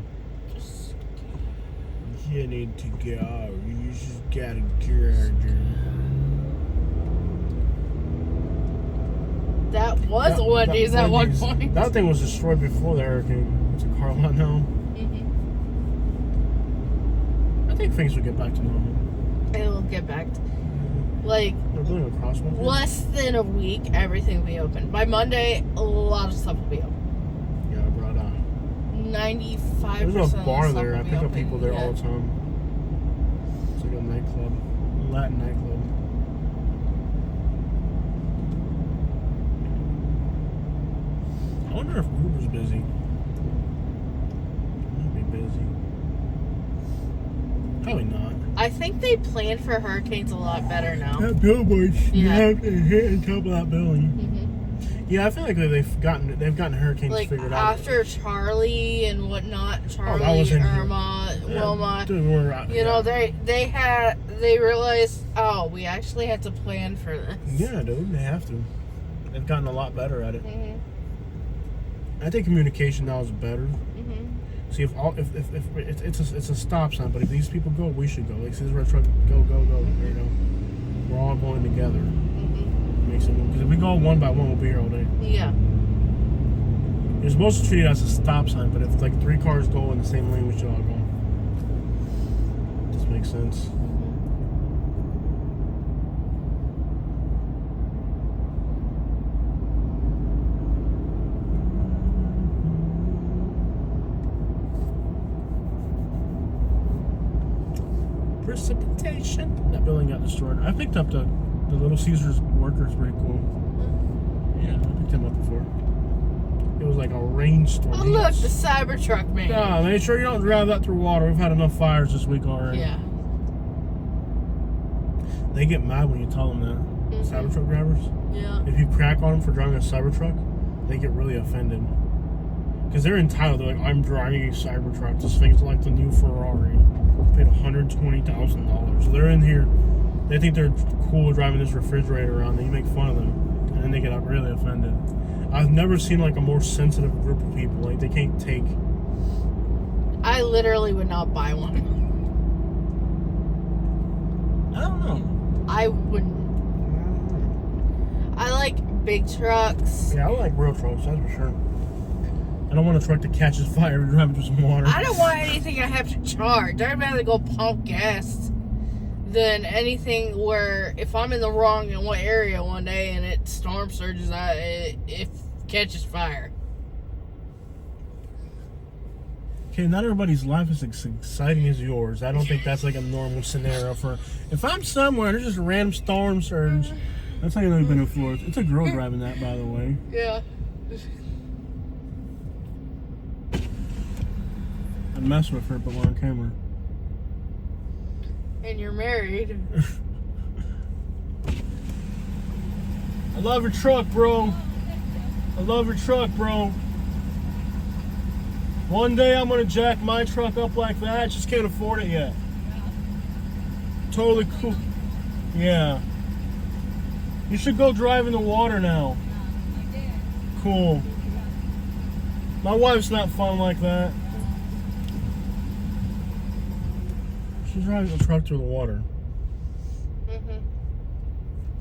You need to go. You just gotta go, dude. That was Wendy's at one point. That thing was destroyed before the hurricane. It's a car lot now. I think things will get back to normal. It will get back to, like, They're building a crosswalk. less than a week, everything will be open. By Monday, a lot of stuff will be open. Yeah, brought 95% there's a bar of stuff there. will I be pick up open. people there Yeah. all the time. It's like a nightclub. Latin nightclub. I wonder if Uber's busy. Might be busy. Probably not. I think they plan for hurricanes a lot better now. That billboard Yeah. snapped and hit on top of that building. Mhm. Yeah, I feel like they've gotten hurricanes Like figured out. after Charlie and whatnot, Charlie, was in here. Irma, Yeah, Wilma, dude, we're out. you know, they realized, oh, we actually had to plan for this. Yeah, dude, they have to. They've gotten a lot better at it. Mhm. I think communication now is better. Mhm. See, if it's a stop sign, but if these people go, we should go. Like, see this red truck, go. You know, we're all going together. Mhm. Makes it, because if we go one by one, we'll be here all day. Yeah. You're supposed to treat it as a stop sign, but if like 3 cars go in the same lane, we should all go. This makes sense. Precipitation. That building got destroyed. I picked up the Little Caesars workers, pretty cool. Yeah, I picked him up before. It was like a rainstorm. Oh, look, the Cybertruck man. Yeah, make sure you don't drive that through water. We've had enough fires this week already. Yeah. They get mad when you tell them that. Mhm. Cybertruck drivers. Yeah. If you crack on them for driving a Cybertruck, they get really offended. Because they're entitled. They're like, I'm driving a Cybertruck. This thing's like the new Ferrari. Paid $120,000. So they're in here. They think they're cool driving this refrigerator around. Then you make fun of them. And then they get really offended. I've never seen like a more sensitive group of people. Like, they can't take. I literally would not buy one. I don't know. I wouldn't. I like big trucks. Yeah, I like real trucks, that's for sure. I don't want a truck that catches fire and driving through some water. I don't want anything I have to charge. I'd rather go pump gas than anything where if I'm in the wrong in one area one day and it storm surges, it catches fire. Okay, not everybody's life is as exciting as yours. I don't think that's like a normal scenario for. If I'm somewhere and there's just a random storm surge, that's how you know you've been in Florida. It's a girl driving that, by the way. Yeah. I mess with her, but we're on camera. And you're married. I love your truck, bro. I love your truck, bro. One day I'm gonna jack my truck up like that. Just can't afford it yet. Totally cool. Yeah. You should go drive in the water now. Cool. My wife's not fun like that. She's driving a truck through the water. Mhm.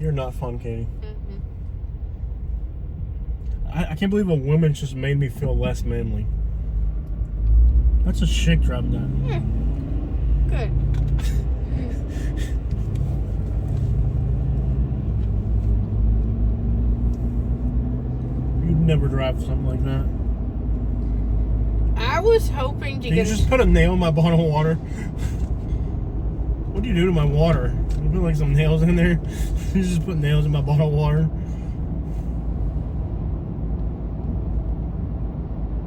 You're not fun, Katie. Mhm. I can't believe a woman just made me feel less manly. That's a chick driving that. Good. You'd never drive something like that. I was hoping to Did you get. just put a nail in my bottle of water? What do you do to my water? You put like some nails in there? You just put nails in my bottle of water?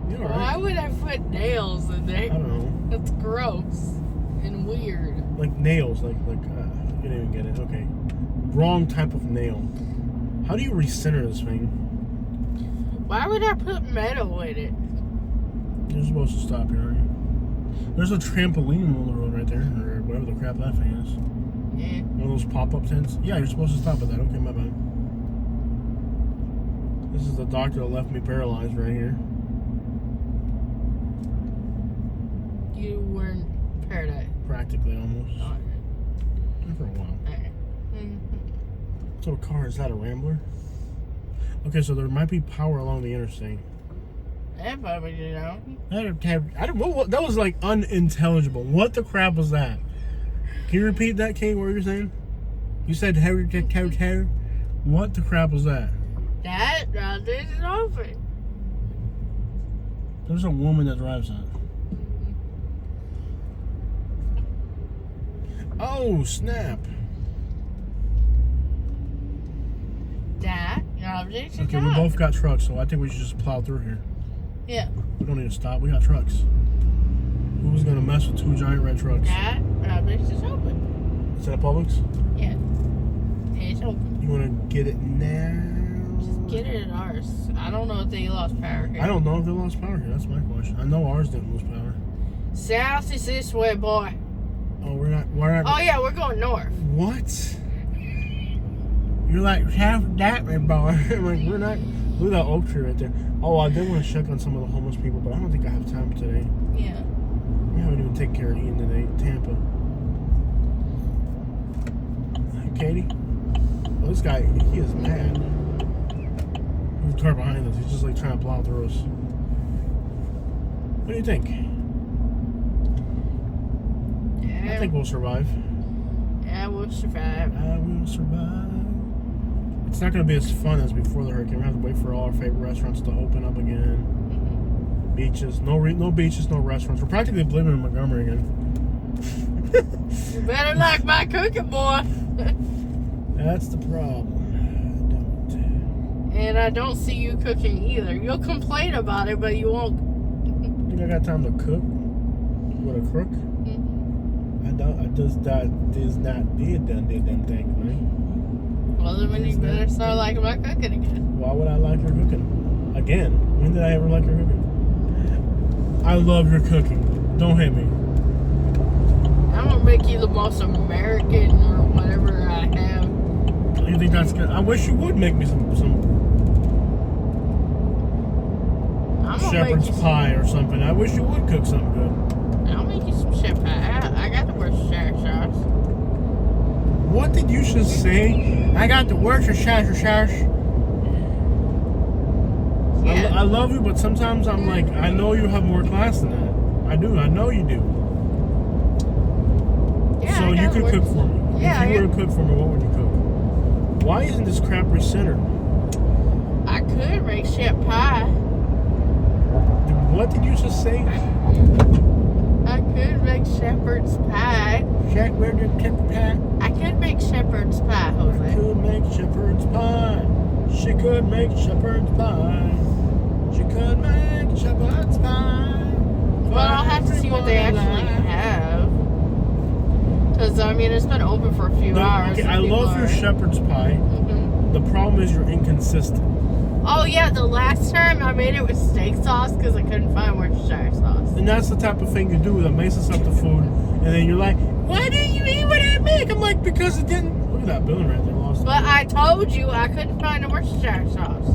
You alright? Why would I put nails in I there? don't know. That's gross and weird. Like nails, like you didn't even get it. Okay. Wrong type of nail. How do you recenter this thing? Why would I put metal in it? You're supposed to stop here, aren't you? There's a trampoline on the road right there, or whatever the crap that thing is. Yeah. One of those pop-up tents. Yeah, you're supposed to stop at that. Okay, my bad. This is the doctor that left me paralyzed right here. You weren't paradise. Practically, almost. Alright. For a while. Alright. So a car, is that a Rambler? Okay, so there might be power along the interstate. That probably, you know. That was like unintelligible. What the crap was that? Can you repeat that, Kate? What were you saying? You said how. What the crap was that? That this is open. There's a woman that drives that. Oh, snap. That this is Okay, we both got trucks, so I think we should just plow through here. Yeah. We don't need to stop. We got trucks. Who's gonna mess with two giant red trucks? That this is open. Is that Publix? Yeah. It's open. You wanna get it now? Just get it at ours. I don't know if they lost power here. I don't know if they lost power here. That's my question. I know ours didn't lose power. South is this way, boy. Oh, we're not. Oh yeah, we're going north. What? You're like half that way, boy. I'm like, we're not. Look at that oak tree right there. Oh, I did want to check on some of the homeless people, but I don't think I have time today. Yeah. We haven't even taken care of Ian today. Tampa. Katie? Well, this guy, he is mad. There's a car behind us. He's just like trying to plow through us. What do you think? Yeah. I think we'll survive. Yeah, we'll survive. I will survive. It's not going to be as fun as before the hurricane. We have to wait for all our favorite restaurants to open up again. Mm-hmm. Beaches. No beaches, no restaurants. We're practically living in Montgomery again. You better like my cooking, boy. That's the problem. I don't. And I don't see you cooking either. You'll complain about it, but you won't. Think I got time to cook with a crook? Mm-hmm. I don't. I just that is not did them things, man. Well, then you better start liking my cooking again. Why would I like your cooking? Again? When did I ever like your cooking? I love your cooking. Don't hit me. I'm gonna make you the most American or whatever I have. You think that's good? I wish you would make me some I'm gonna shepherd's make you pie or something. I wish you would cook something good. I'll make you some shepherd's pie. I got the Worcestershire sauce. What did you just say? I got the Worcestershire sauce. Yeah. I love you, but sometimes I'm like, I know you have more class than that. I do. I know you do. Yeah, So I you got could cook for me. Yeah, If you were to cook for me, what would you cook? Why isn't this crap recentered? I could make shepherd pie. What did you just say? I could make shepherd's pie. Shepherd's pie. I could make shepherd's pie, Jose. Could make shepherd's pie. She could make shepherd's pie. She could make shepherd's pie. Well, I'll have to see what they actually have. Because, I mean, it's been open for a few hours. Okay, I and love people your are- shepherd's pie. Mhm. The problem is you're inconsistent. Oh, yeah, the last time I made it with steak sauce because I couldn't find Worcestershire sauce. And that's the type of thing you do that messes up the food. And then you're like, why didn't you eat what I make? I'm like, because it didn't. Look at that building right there. Lost it. But I told you I couldn't find the Worcestershire sauce.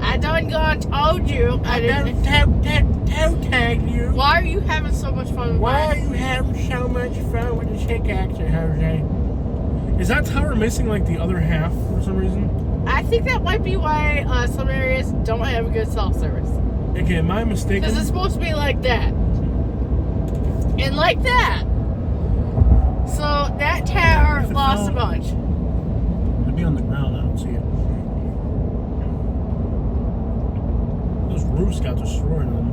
I done gone told you. I didn't. Toe tag you. Why are you having so much fun with Why are mine? you having so much fun with the chick accent, Jose? Is that tower missing like the other half for some reason? I think that might be why some areas don't have good cell service. Okay, am I mistaken? Because it's supposed to be like that. And like that. So that tower If it lost fell- a bunch. It'd be on the ground. I don't see it. Those roofs got destroyed on them.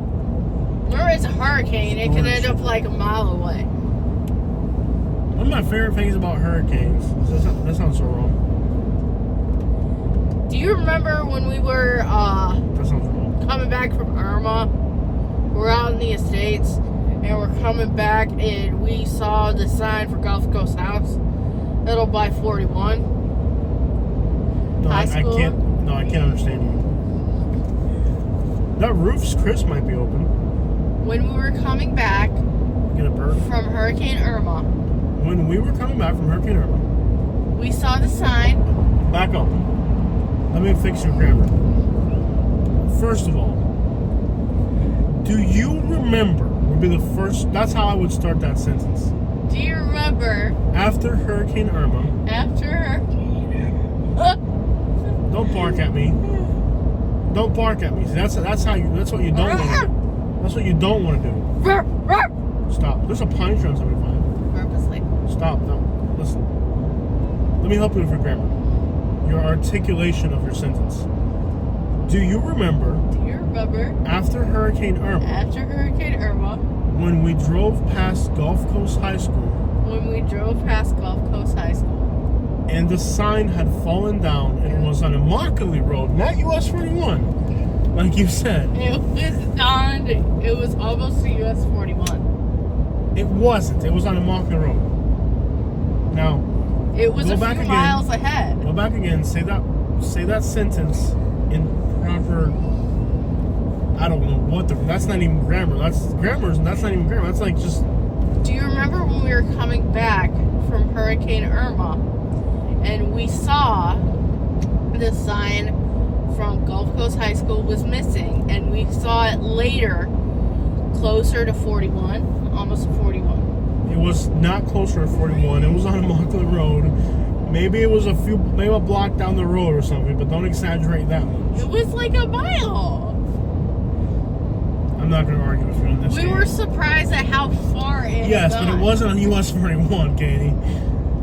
Or it's a hurricane, it can end up like a mile away. One of my favorite things about hurricanes. That sounds so wrong. Do you remember when we were That sounds wrong. coming back from Irma? We're out in the Estates and we're coming back and we saw the sign for Gulf Coast House. That'll buy 41. No, High I school? can't. No, I can't understand you. That roof's Chris might be open. When we were coming back Get a bird. from Hurricane Irma, When we were coming back from Hurricane Irma, we saw the sign. back up. Let me fix your grammar. First of all, do you remember? Would be the first. That's how I would start that sentence. Do you remember After Hurricane Irma, after don't bark at me. Don't bark at me. See, that's how you. That's what you don't want to do. That's what you don't want to do. Stop. There's a pine tree on 75. Purposely. Stop. No. Listen. Let me help you with your grammar. Your articulation of your sentence. Do you remember Do you remember after Hurricane Irma after Hurricane Irma when we drove past Gulf Coast High School when we drove past Gulf Coast High School? and the sign had fallen down and was on Immokalee Road, not US 41, like you said? It was almost to US 41. It wasn't. It was on Immokalee Road. Now, It was Go a few back again. miles ahead. go back again. Say that sentence in proper. I don't know what the. That's not even grammar. That's grammar. That's not even grammar. That's like just. Do you remember when we were coming back from Hurricane Irma and we saw the sign from Gulf Coast High School was missing, and we saw it later closer to 41, almost 41. It was not closer to 41. It was on Immokalee Road. Maybe it was maybe a block down the road or something. But don't exaggerate that much. It was like a mile. I'm not going to argue with you on this. We Katie. were surprised at how far it Yes, got. but it wasn't on US 41, Katie.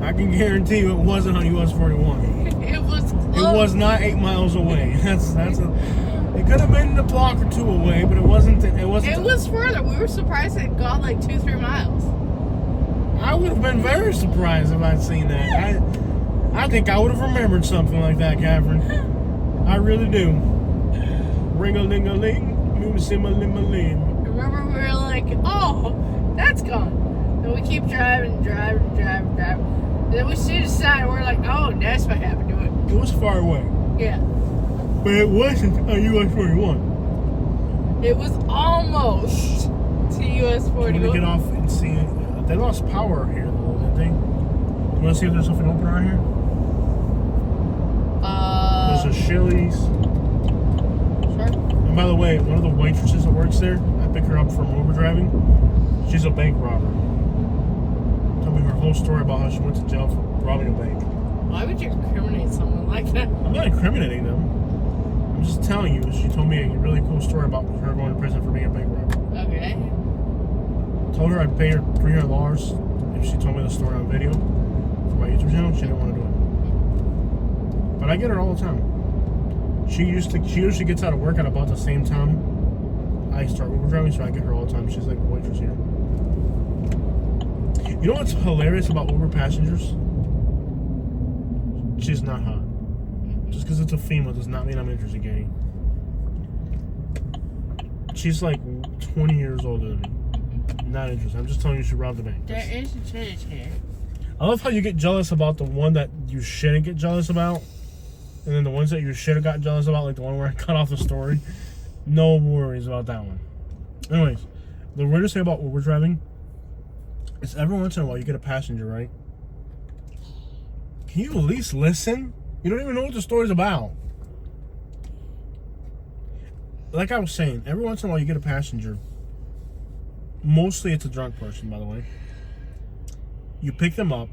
I can guarantee you it wasn't on US 41. It was close. It was not 8 miles away. That's a. It could have been a block or two away, but it wasn't. It wasn't. It was further. We were surprised it got like 2-3 miles. I would have been very surprised if I'd seen that. I think I would have remembered something like that, Catherine. I really do. Ring-a-ling-a-ling, lim-sim-a-lim-a-ling. Remember, we were like, oh, that's gone. And we keep driving. Then we see the sign, and we're like, oh, that's what happened to it. It was far away, Yeah. but it wasn't on US 41. It was almost to US I'm 41. gonna get off and see it. They lost power here, though, didn't they? You want to see if there's something open around here? There's a Shilley's. Sure. And by the way, one of the waitresses that works there, I pick her up from Uber driving. She's a bank robber. Told me her whole story about how she went to jail for robbing a bank. Why would you incriminate someone like that? I'm not incriminating them. I'm just telling you. She told me a really cool story about her going to prison for being a bank robber. Okay. Told her I'd pay her $300 if she told me the story on video for my YouTube channel. She didn't want to do it. But I get her all the time. She usually gets out of work at about the same time I start Uber driving, so I get her all the time. She's like a waitress here. You know what's hilarious about Uber passengers? She's not hot. Just because it's a female does not mean I'm interested, Katie. She's like 20 years older than me. Not interested. I'm just telling you she robbed the bank. There is a change here. I love how you get jealous about the one that you shouldn't get jealous about. And then the ones that you should have got jealous about, like the one where I cut off the story. No worries about that one. Anyways, the weirdest thing about Uber driving is every once in a while you get a passenger, right? Can you at least listen? You don't even know what the story's about. Like I was saying, every once in a while you get a passenger. Mostly it's a drunk person, by the way. You pick them up.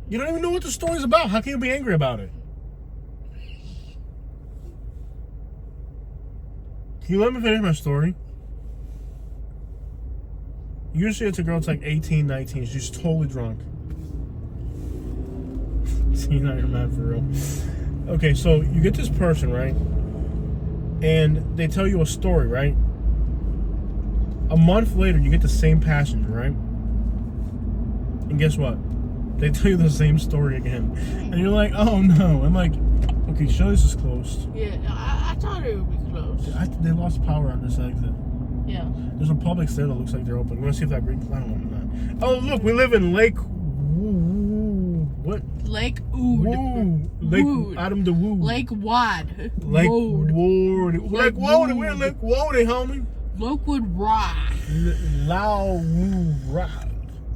You don't even know what the story's about. How can you be angry about it? Can you let me finish my story? Usually it's a girl that's like 18, 19. She's totally drunk. See, now you're mad for real. Okay, so you get this person, right? And they tell you a story, right? A month later, you get the same passenger, right? And guess what? They tell you the same story again. And you're like, oh no. I'm like, okay, Shelley's is closed. Yeah, I thought it would be close. They lost power on this exit. Yeah. There's a Publix there that looks like they're open. You want to see if that green? I don't know. Oh, look, we live in Lake What? Lake Wood. Woo. Lake Wood. Adam the Woo. Lake Wad. Lake Wood. Wood. Lake Wood. Wood. We're in Lake Wood, homie. Lokewood Rock. Lockwood Rock.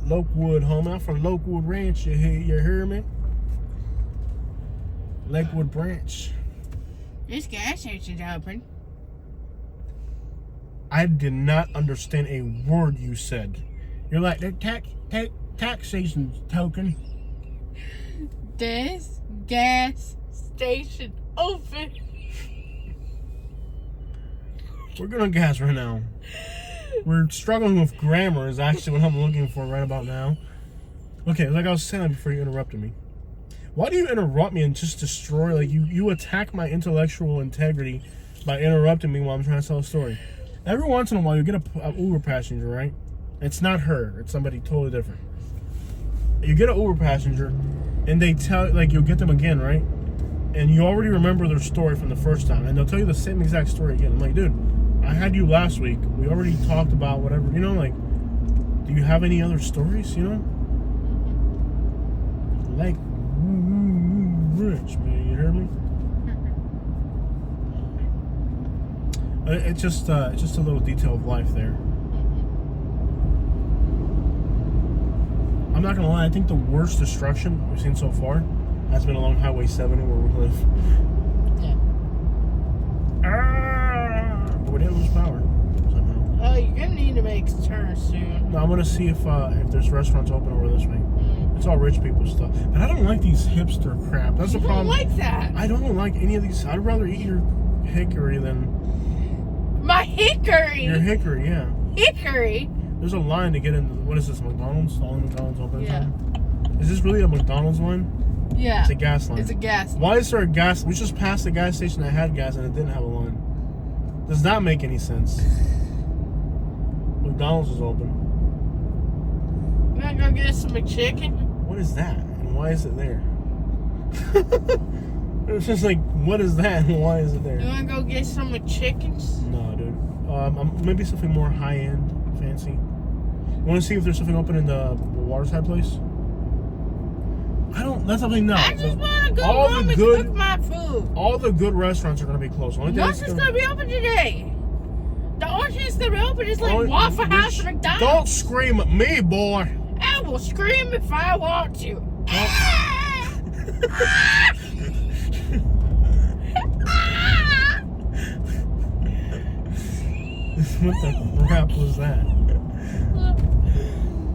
Lokewood, homie. I'm from Lokewood Ranch. You hear me? Lakewood Branch. This gas station's open. I did not understand a word you said. You're like, the taxation's token. This gas station open. We're good on gas right now. We're struggling with grammar is actually what I'm looking for right about now. Okay, like I was saying before you interrupted me. Why do you interrupt me and just destroy, like you attack my intellectual integrity by interrupting me while I'm trying to tell a story? Every once in a while you get a Uber passenger, right? It's not her, it's somebody totally different. You get an Uber passenger and they tell, like you'll get them again, right? And you already remember their story from the first time and they'll tell you the same exact story again. I'm like, dude, I had you last week. We already talked about whatever, you know, like, do you have any other stories, you know? Like, rich, man, you hear me? It's just a little detail of life there. I'm not gonna lie, I think the worst destruction we've seen so far has been along Highway 70 where we live. Yeah. But we didn't lose power somehow. Oh, you're gonna need to make a turn soon. No, I'm gonna see if there's restaurants open over this way. It's all rich people stuff. But I don't like these hipster crap. That's the problem. You don't like that. I don't like any of these. I'd rather eat your hickory than... My hickory. Your hickory, yeah. Hickory. There's a line to get into, what is this, McDonald's? All the McDonald's open Yeah. time? Is this really a McDonald's line? Yeah. It's a gas line. It's a gas line. Why is there a gas? We just passed a gas station that had gas and it didn't have a line. Does not make any sense. McDonald's is open. You wanna go get some McChicken? What is that? And why is it there? It's just like, what is that and why is it there? You wanna go get some McChickens? No, dude. Maybe something more high-end, fancy. You want to see if there's something open in the Waterside place? I don't. That's something. No. I just wanna go all home the and good- cook my food. All the good restaurants are gonna be closed. Only thing Nothing's gonna be open today. The only thing that's gonna be open is like only- Waffle House and McDonald's. Don't scream at me, boy. I will scream if I want to. What the crap was that?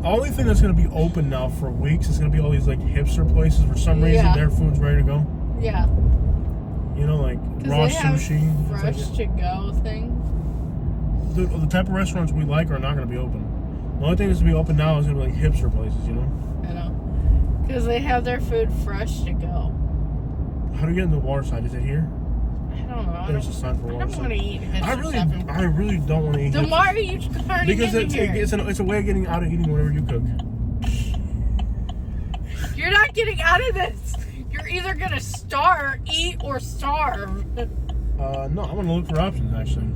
The only thing that's gonna be open now for weeks is gonna be all these like hipster places. For some reason, Yeah. their food's ready to go. Yeah. You know, like 'Cause raw they have sushi. It's like- fresh to go things. the type of restaurants we like are not gonna be open. The only thing that's gonna be open now is gonna be like hipster places. You know. I know. Because they have their food fresh to go. How do you get into Waterside? Is it here? I don't know. There's a sign for I don't Waterside. want to eat hipster I really stuff. don't want to eat Then hipster. why are you turning Because into here? it's a way of getting out of eating whatever you cook. You're not getting out of this. You're either gonna eat or starve. No, I'm gonna look for options actually.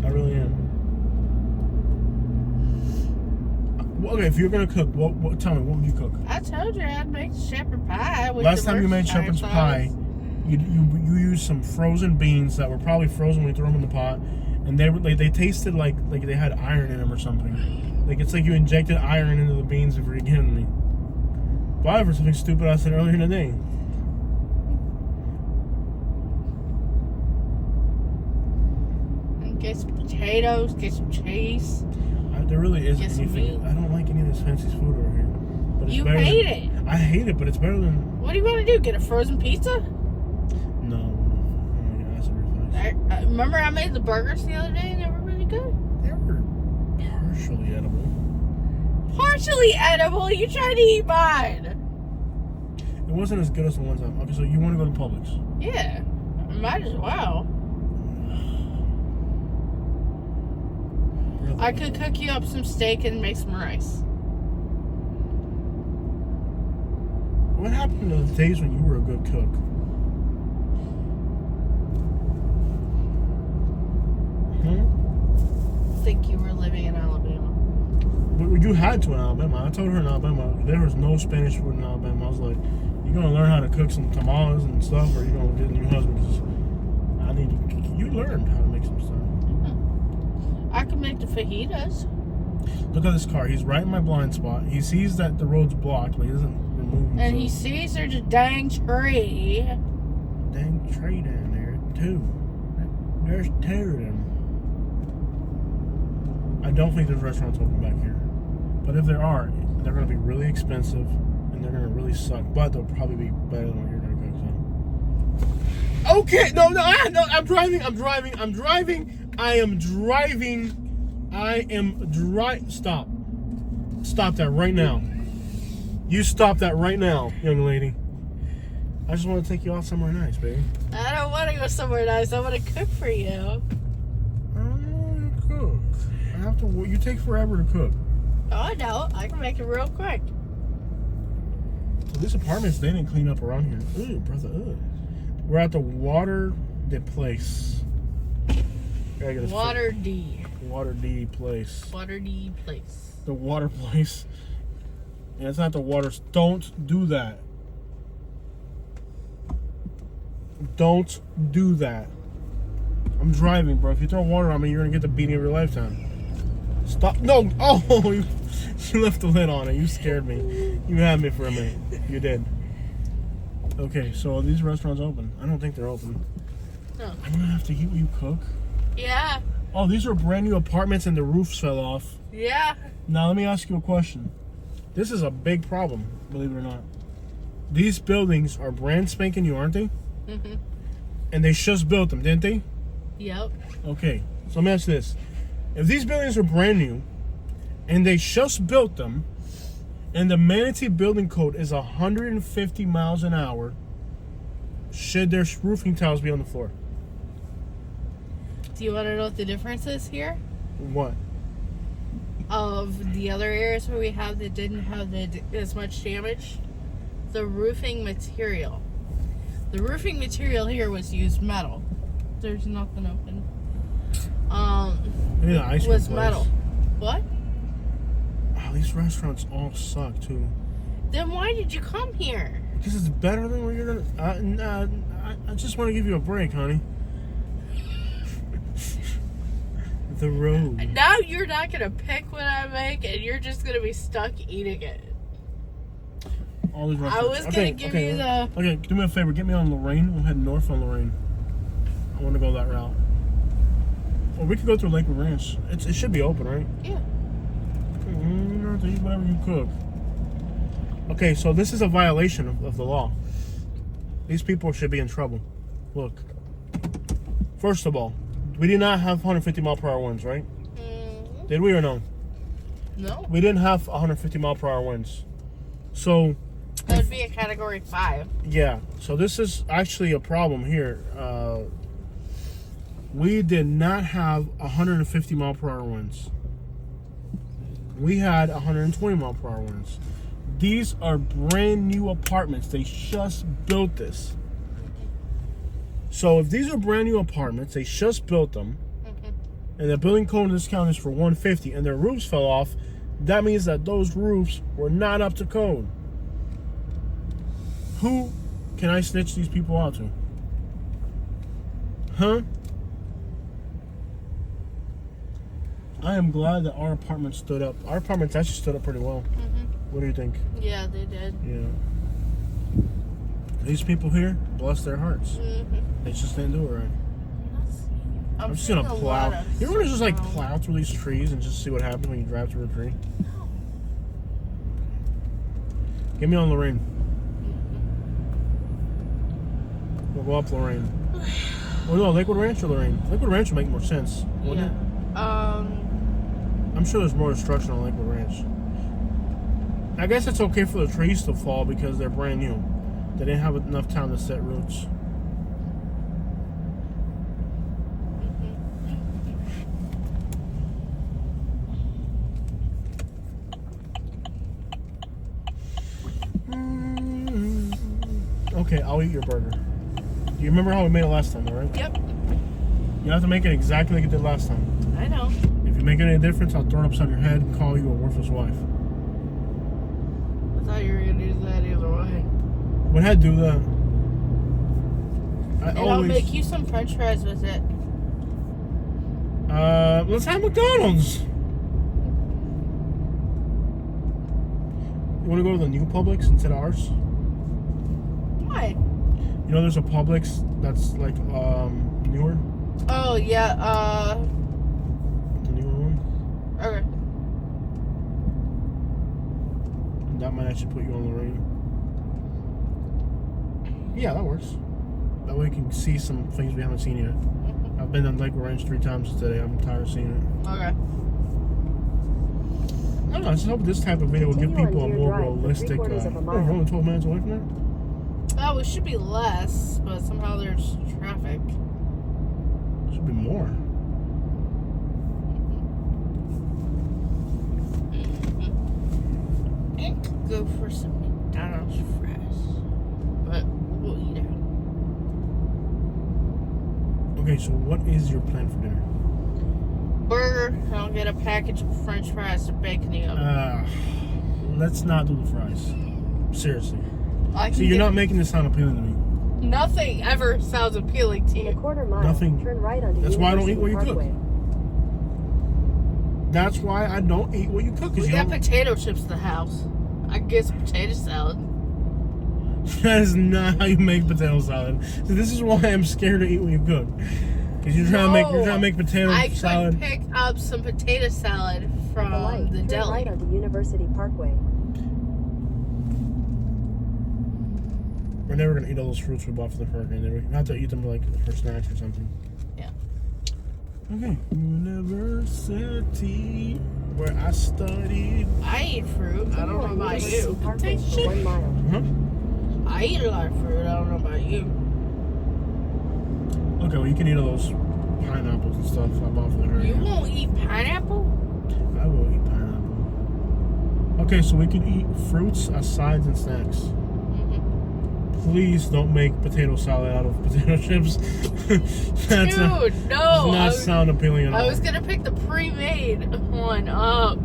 I really am. Well, okay, if you're gonna cook, what? Tell me, what would you cook? I told you I'd make shepherd pie. With Last the time you made Worcestershire shepherd's sauce. pie, you used some frozen beans that were probably frozen when you threw them in the pot, and they tasted like they had iron in them or something. Like it's like you injected iron into the beans before you gave them to me. Why for something stupid I said earlier today? And get some potatoes, get some cheese. There really isn't Get some anything. meat. I don't like any of this fancy food over here. But it's You better hate than, it. I hate it, but it's better than What do you want to do? Get a frozen pizza? no. Oh my god, that's a reflex. Remember I made the burgers the other day and they were really good. They were partially edible. Partially edible. You tried to eat mine. It wasn't as good as the ones I'm. Okay, so you want to go to Publix? Yeah. Might as well. Really? I could cook you up some steak and make some rice. What happened to the days when you were a good cook? I think you were living in Alabama. But you had to in Alabama. I told her in Alabama there was no Spanish food in Alabama. I was like, you're gonna learn how to cook some tamales and stuff, or you're gonna get a new husband. Because I need to. You learned how to make some stuff. I can make the fajitas. Look at this car. He's right in my blind spot. He sees that the road's blocked, but he doesn't remove himself. And he sees there's a dang tree. Dang tree down there too. There's two of them. I don't think there's restaurants open back here. But if there are, they're going to be really expensive and they're going to really suck. But they'll probably be better than what you're going to cook. So. Okay, no, I'm driving. Stop that right now. You stop that right now, young lady. I just want to take you out somewhere nice, baby. I don't want to go somewhere nice. I want to cook for you. I don't want to cook. I have to. You take forever to cook. Oh, I know. I can make it real quick. So these apartments, they didn't clean up around here. Ooh, brother. Ooh. We're at the Water D place. Gotta get Water D. Water D place. Water D place. The water place. And it's not the water. Don't do that. Don't do that. I'm driving, bro. If you throw water on me, you're gonna get the beating of your lifetime. Stop. No. Oh, you left the lid on it. You scared me. You had me for a minute. You did. Okay, so are these restaurants open? I don't think they're open. No. I'm gonna have to eat what you cook. Yeah. Oh, these are brand new apartments and the roofs fell off. Yeah. Now let me ask you a question. This is a big problem, believe it or not. These buildings are brand spanking new, aren't they? Mhm. And they just built them, didn't they? Yep. Okay, so let me ask this. If these buildings are brand new and they just built them and the Manatee building code is 150 miles an hour, should their roofing tiles be on the floor? Do you want to know what the difference is here? What? Of the other areas where we have that didn't have as much damage? The roofing material. The roofing material here was used metal. There's nothing open. Maybe the ice cream Was place. metal. What? Oh, these restaurants all suck too. Then why did you come here? Because it's better than what you're gonna. I just want to give you a break, honey. The road. Now you're not gonna pick what I make, and you're just gonna be stuck eating it. All these I restaurants. was gonna give you the. Okay, do me a favor. Get me on Lorraine. We'll head north on Lorraine. I want to go that route. Or we could go through Lakewood Ranch. It should be open, right? Yeah. You don't have to eat whatever you cook. Okay, so this is a violation of the law. These people should be in trouble. Look. First of all, we did not have 150 mile per hour winds, right? Mm, Did we or no? no. We didn't have 150 mile per hour winds. So, That would be a category 5. yeah. So this is actually a problem here. We did not have 150 mile per hour winds. We had 120 mile per hour winds. These are brand new apartments. They just built this. So if these are brand new apartments, they just built them, and the building code in this county is for 150, and their roofs fell off, that means that those roofs were not up to code. Who can I snitch these people out to? Huh? I am glad that our apartment stood up. Our apartments actually stood up pretty well. What do you think? Yeah, they did. Yeah. These people here, bless their hearts. They just didn't do it right. I'm just gonna plow. You ever just like plow through these trees and just see what happens when you drive through a tree? Get me on Lorraine. We'll go up Lorraine. Well, no, Lakewood Ranch or Lorraine? Lakewood Ranch would make more sense, wouldn't it? I'm sure there's more destruction on Lakewood Ranch. I guess it's okay for the trees to fall because they're brand new. They didn't have enough time to set roots. Okay, I'll eat your burger. Do you remember how we made it last time, all right? Yep. You have to make it exactly like you did last time. I know. If you you make any difference, I'll throw it upside your head and call you a worthless wife. I thought you were gonna do that either way. When I do that, And I'll make you some French fries with it. Let's have McDonald's. You want to go to the new Publix instead of ours? Why? You know, there's a Publix that's like newer. Oh yeah. The newer one. Okay. That might actually put you on Lorraine. Yeah, that works. That way you can see some things we haven't seen yet. I've been on Lake Orange 3 times today. I'm tired of seeing it. Okay. I don't know. I just hope this type of video will give Continue people a on Deer more Drive for realistic. 3/4 of a mile. We're only 12 minutes away from that. Oh, it should be less, but somehow there's traffic. Should be more. I could go for some McDonald's fries, but we'll eat out. Okay, so what is your plan for dinner? Burger, and I'll get a package of French fries to bake in the oven. Let's not do the fries. Seriously. I can See, you're get- not making this sound appealing to me. Nothing ever sounds appealing to In a you. quarter mile, Nothing. turn right onto That's why I don't eat University what you cook. Parkway. That's why I don't eat what you cook. We Cause you got don't, potato chips in the house. I guess potato salad. that is not how you make potato salad. So this is why I'm scared to eat what you cook. Cause you're trying to make potato I salad. could pick up some potato salad At the from light, the turn deli. right onto University Parkway. We're never gonna eat all those fruits we bought for the hurricane. We have to eat them like for snacks or something. Yeah. Okay. University, where I studied. I eat fruit. I don't know Continue on about University you. Parkway Take for shit. 1 mile. Huh? I eat a lot of fruit. I don't know about you. Okay, well you can eat all those pineapples and stuff I bought for the You hurricane. won't eat pineapple? I will eat pineapple. Okay, so we can eat fruits as sides and snacks. Mm-hmm. Please don't make potato salad out of potato chips. That Dude, does no. not sound appealing at all. I was gonna pick the pre-made one up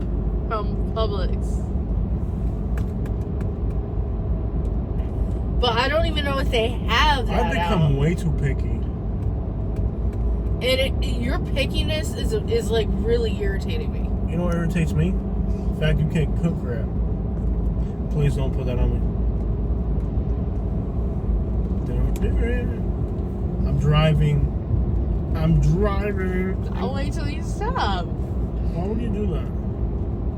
from Publix. But I don't even know if they have that I've become out. way too picky. And your pickiness is like really irritating me. You know what irritates me? The fact you can't cook crap. Please don't put that on me. Don't do it. I'm driving. I'll wait till you stop. Why would you do that?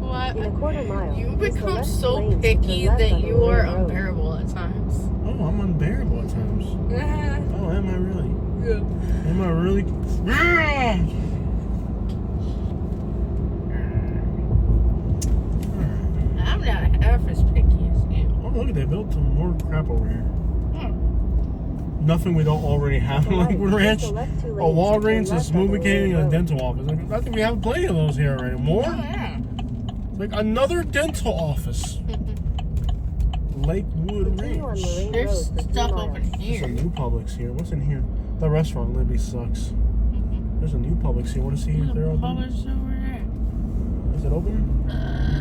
What? In a quarter mile, You use the become left so lane to picky turn left that onto you are Lorraine Road. unbearable at times. Oh, I'm unbearable at times. Oh, am I really? Yeah. Am I really? I'm not half as picky as you. Oh, look at they built some more crap over here. Hmm. Nothing we don't already have in Lakewood Ranch. A Walgreens, a smooth mechanic, and a dental office. Like, I think we have plenty of those here already. More? Oh, yeah. Like another dental office. Lakewood Continue on Ranch. Lorraine There's Road for 3 stuff miles. over There's a here. new Publix here. What's in here? The restaurant Libby sucks. There's a new Publix here. Want to see if they're open? Publix over there. Is it open?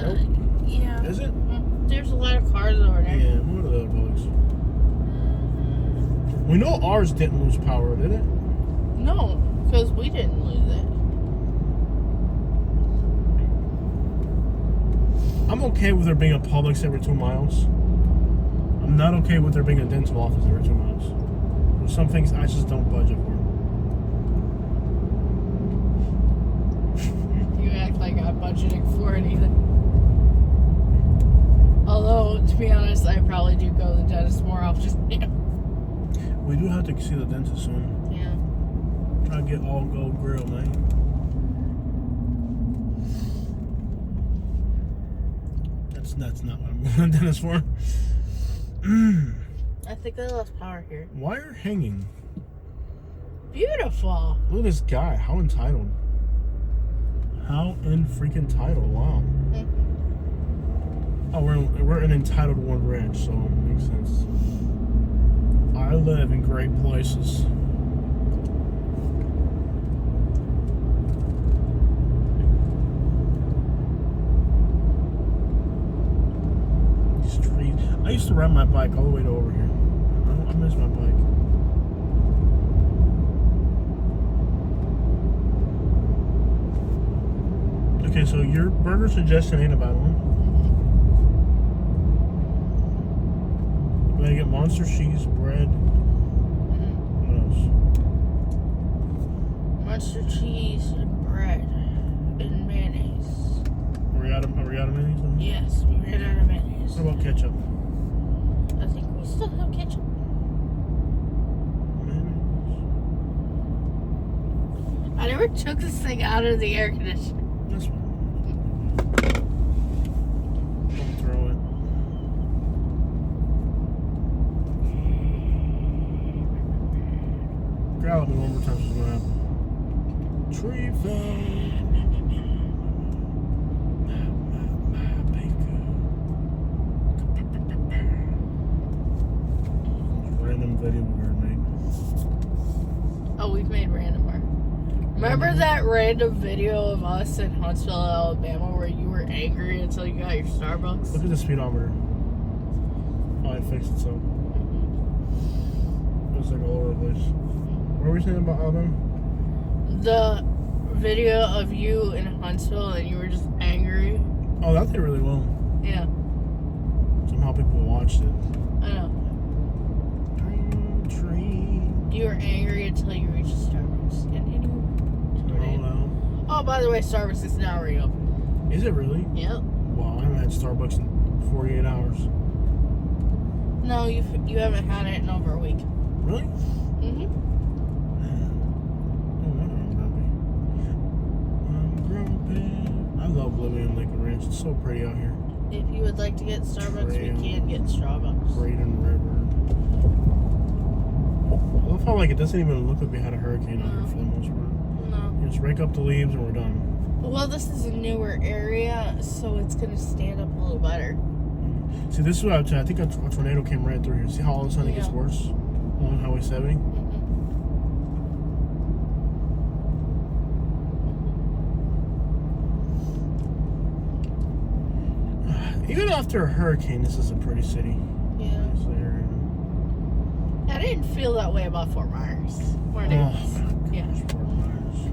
Nope. Yeah. Is it? There's a lot of cars over there. Yeah, we'll go to the other Publix. We know ours didn't lose power, did it? No, because we didn't lose it. I'm okay with there being a Publix every 2 miles. I'm not okay with there being a dental office every 2 miles. There's some things I just don't budget for. You act like I'm budgeting for it either. Although, to be honest, I probably do go to the dentist more often. We do have to see the dentist soon. Yeah. Try to get all gold grill, man. That's not what I'm going to the dentist for. I think they lost power here. Wire hanging. Beautiful. Look at this guy. How entitled. How in freaking entitled. Wow. Oh, we're an entitled one ranch, so it makes sense. I live in great places. to ride my bike all the way to over here. I miss my bike. Okay, so your burger suggestion ain't a bad one. We're gonna get monster cheese, bread. What else? Monster cheese and bread and mayonnaise. Are we out of mayonnaise now? Yes, we ran out of mayonnaise. What about ketchup? I think we still have ketchup. Mayonnaise. I never took this thing out of the air conditioner. That's fine. Don't throw it. Growl at me one more time, what's gonna happen? Tree fell. Random video we were made. Oh, we've made random work. Remember that random video of us in Huntsville, Alabama, where you were angry until you got your Starbucks? Look at the speedometer. Oh, it fixed itself. It was like all over the place. What were we saying about Alabama? The video of you in Huntsville and you were just angry. Oh, that did really well. Yeah, Somehow people watched it. I know. Tree. You were angry until you reached Starbucks. Oh, by the way, Starbucks is now reopened. Is it really? Yep. Wow, I haven't had Starbucks in 48 hours. No, you haven't had it in over a week. Really? Mm-hmm. Man. No wonder I'm grumpy. I love living in Lakewood Ranch. It's so pretty out here. If you would like to get Starbucks, Trail. we can get Starbucks. Braden River. I love how like it doesn't even look like we had a hurricane out here for the most part. No. You just rake up the leaves and we're done. Well, this is a newer area, so it's going to stand up a little better. See, this is what I was saying. I think a tornado came right through here. See how all of a sudden it gets Yeah. worse along Highway 70? Even after a hurricane, this is a pretty city. Yeah. Nice area. I didn't feel that way about Fort Myers. Where it Oh, is. my Yeah. gosh, Fort Myers.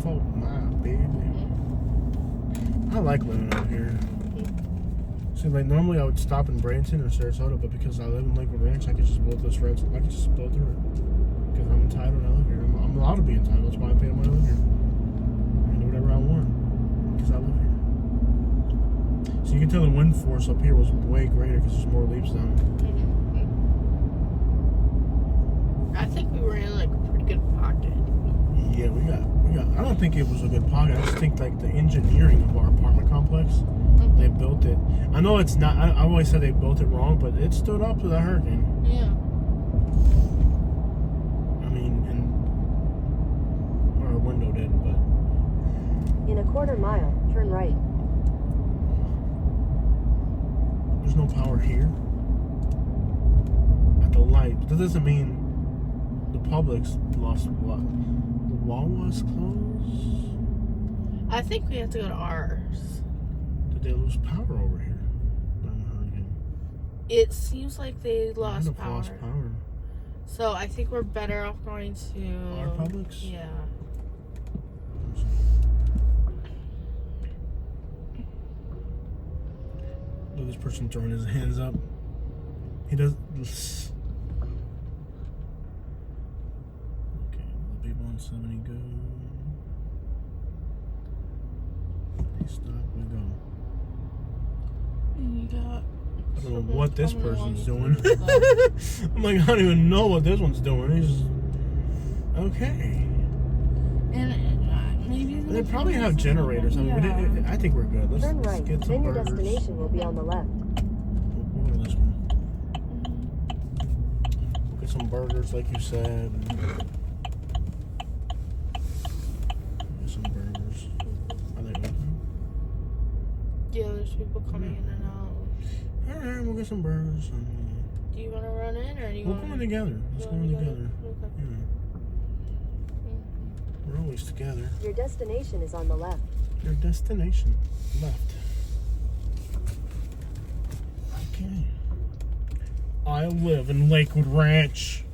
Fort Myers, baby. I like living out here. See, like normally I would stop in Bradenton or Sarasota, but because I live in Lakewood Ranch, I can just blow this red. I can just blow through it because I'm entitled. I live here. I'm allowed to be entitled. That's why I pay money to live here. I can do whatever I want because I live here. So you can tell the wind force up here was way greater because there's more leaves down. I think we were in like a pretty good pocket. Yeah, we got. I don't think it was a good pocket. I just think like the engineering of our apartment complex, they built it. I know it's not. I always said they built it wrong, but it stood up to the hurricane. Yeah. I mean, and our window did, but In a quarter mile, turn right. there's no power here at the light. But that doesn't mean the Publix lost what? The Wawa's closed. I think we have to go to ours. Did they lose power over here during the hurricane? It seems like they Might lost have power. lost power. So I think we're better off going to Our Publix? Yeah. Look at this person throwing his hands up. He does. Okay, the B170 go. Stop, we go. And you got. I don't know what this someone person's coming doing. along with I'm like, I don't even know what this one's doing. He's just. Okay. And maybe They probably have generators. I mean, I think we're good. Let's Turn right. get some Then your burgers. destination will be on the left. We'll go to this one. We'll get some burgers, like you said. Get some burgers. Are they open? Yeah, there's people coming in and out. All right, we'll get some burgers. Do you want to run in or do you We'll want go in together. Let's go in together. Okay. Yeah. We're always together. Your destination is on the left. Your destination left. Okay. I live in Lakewood Ranch.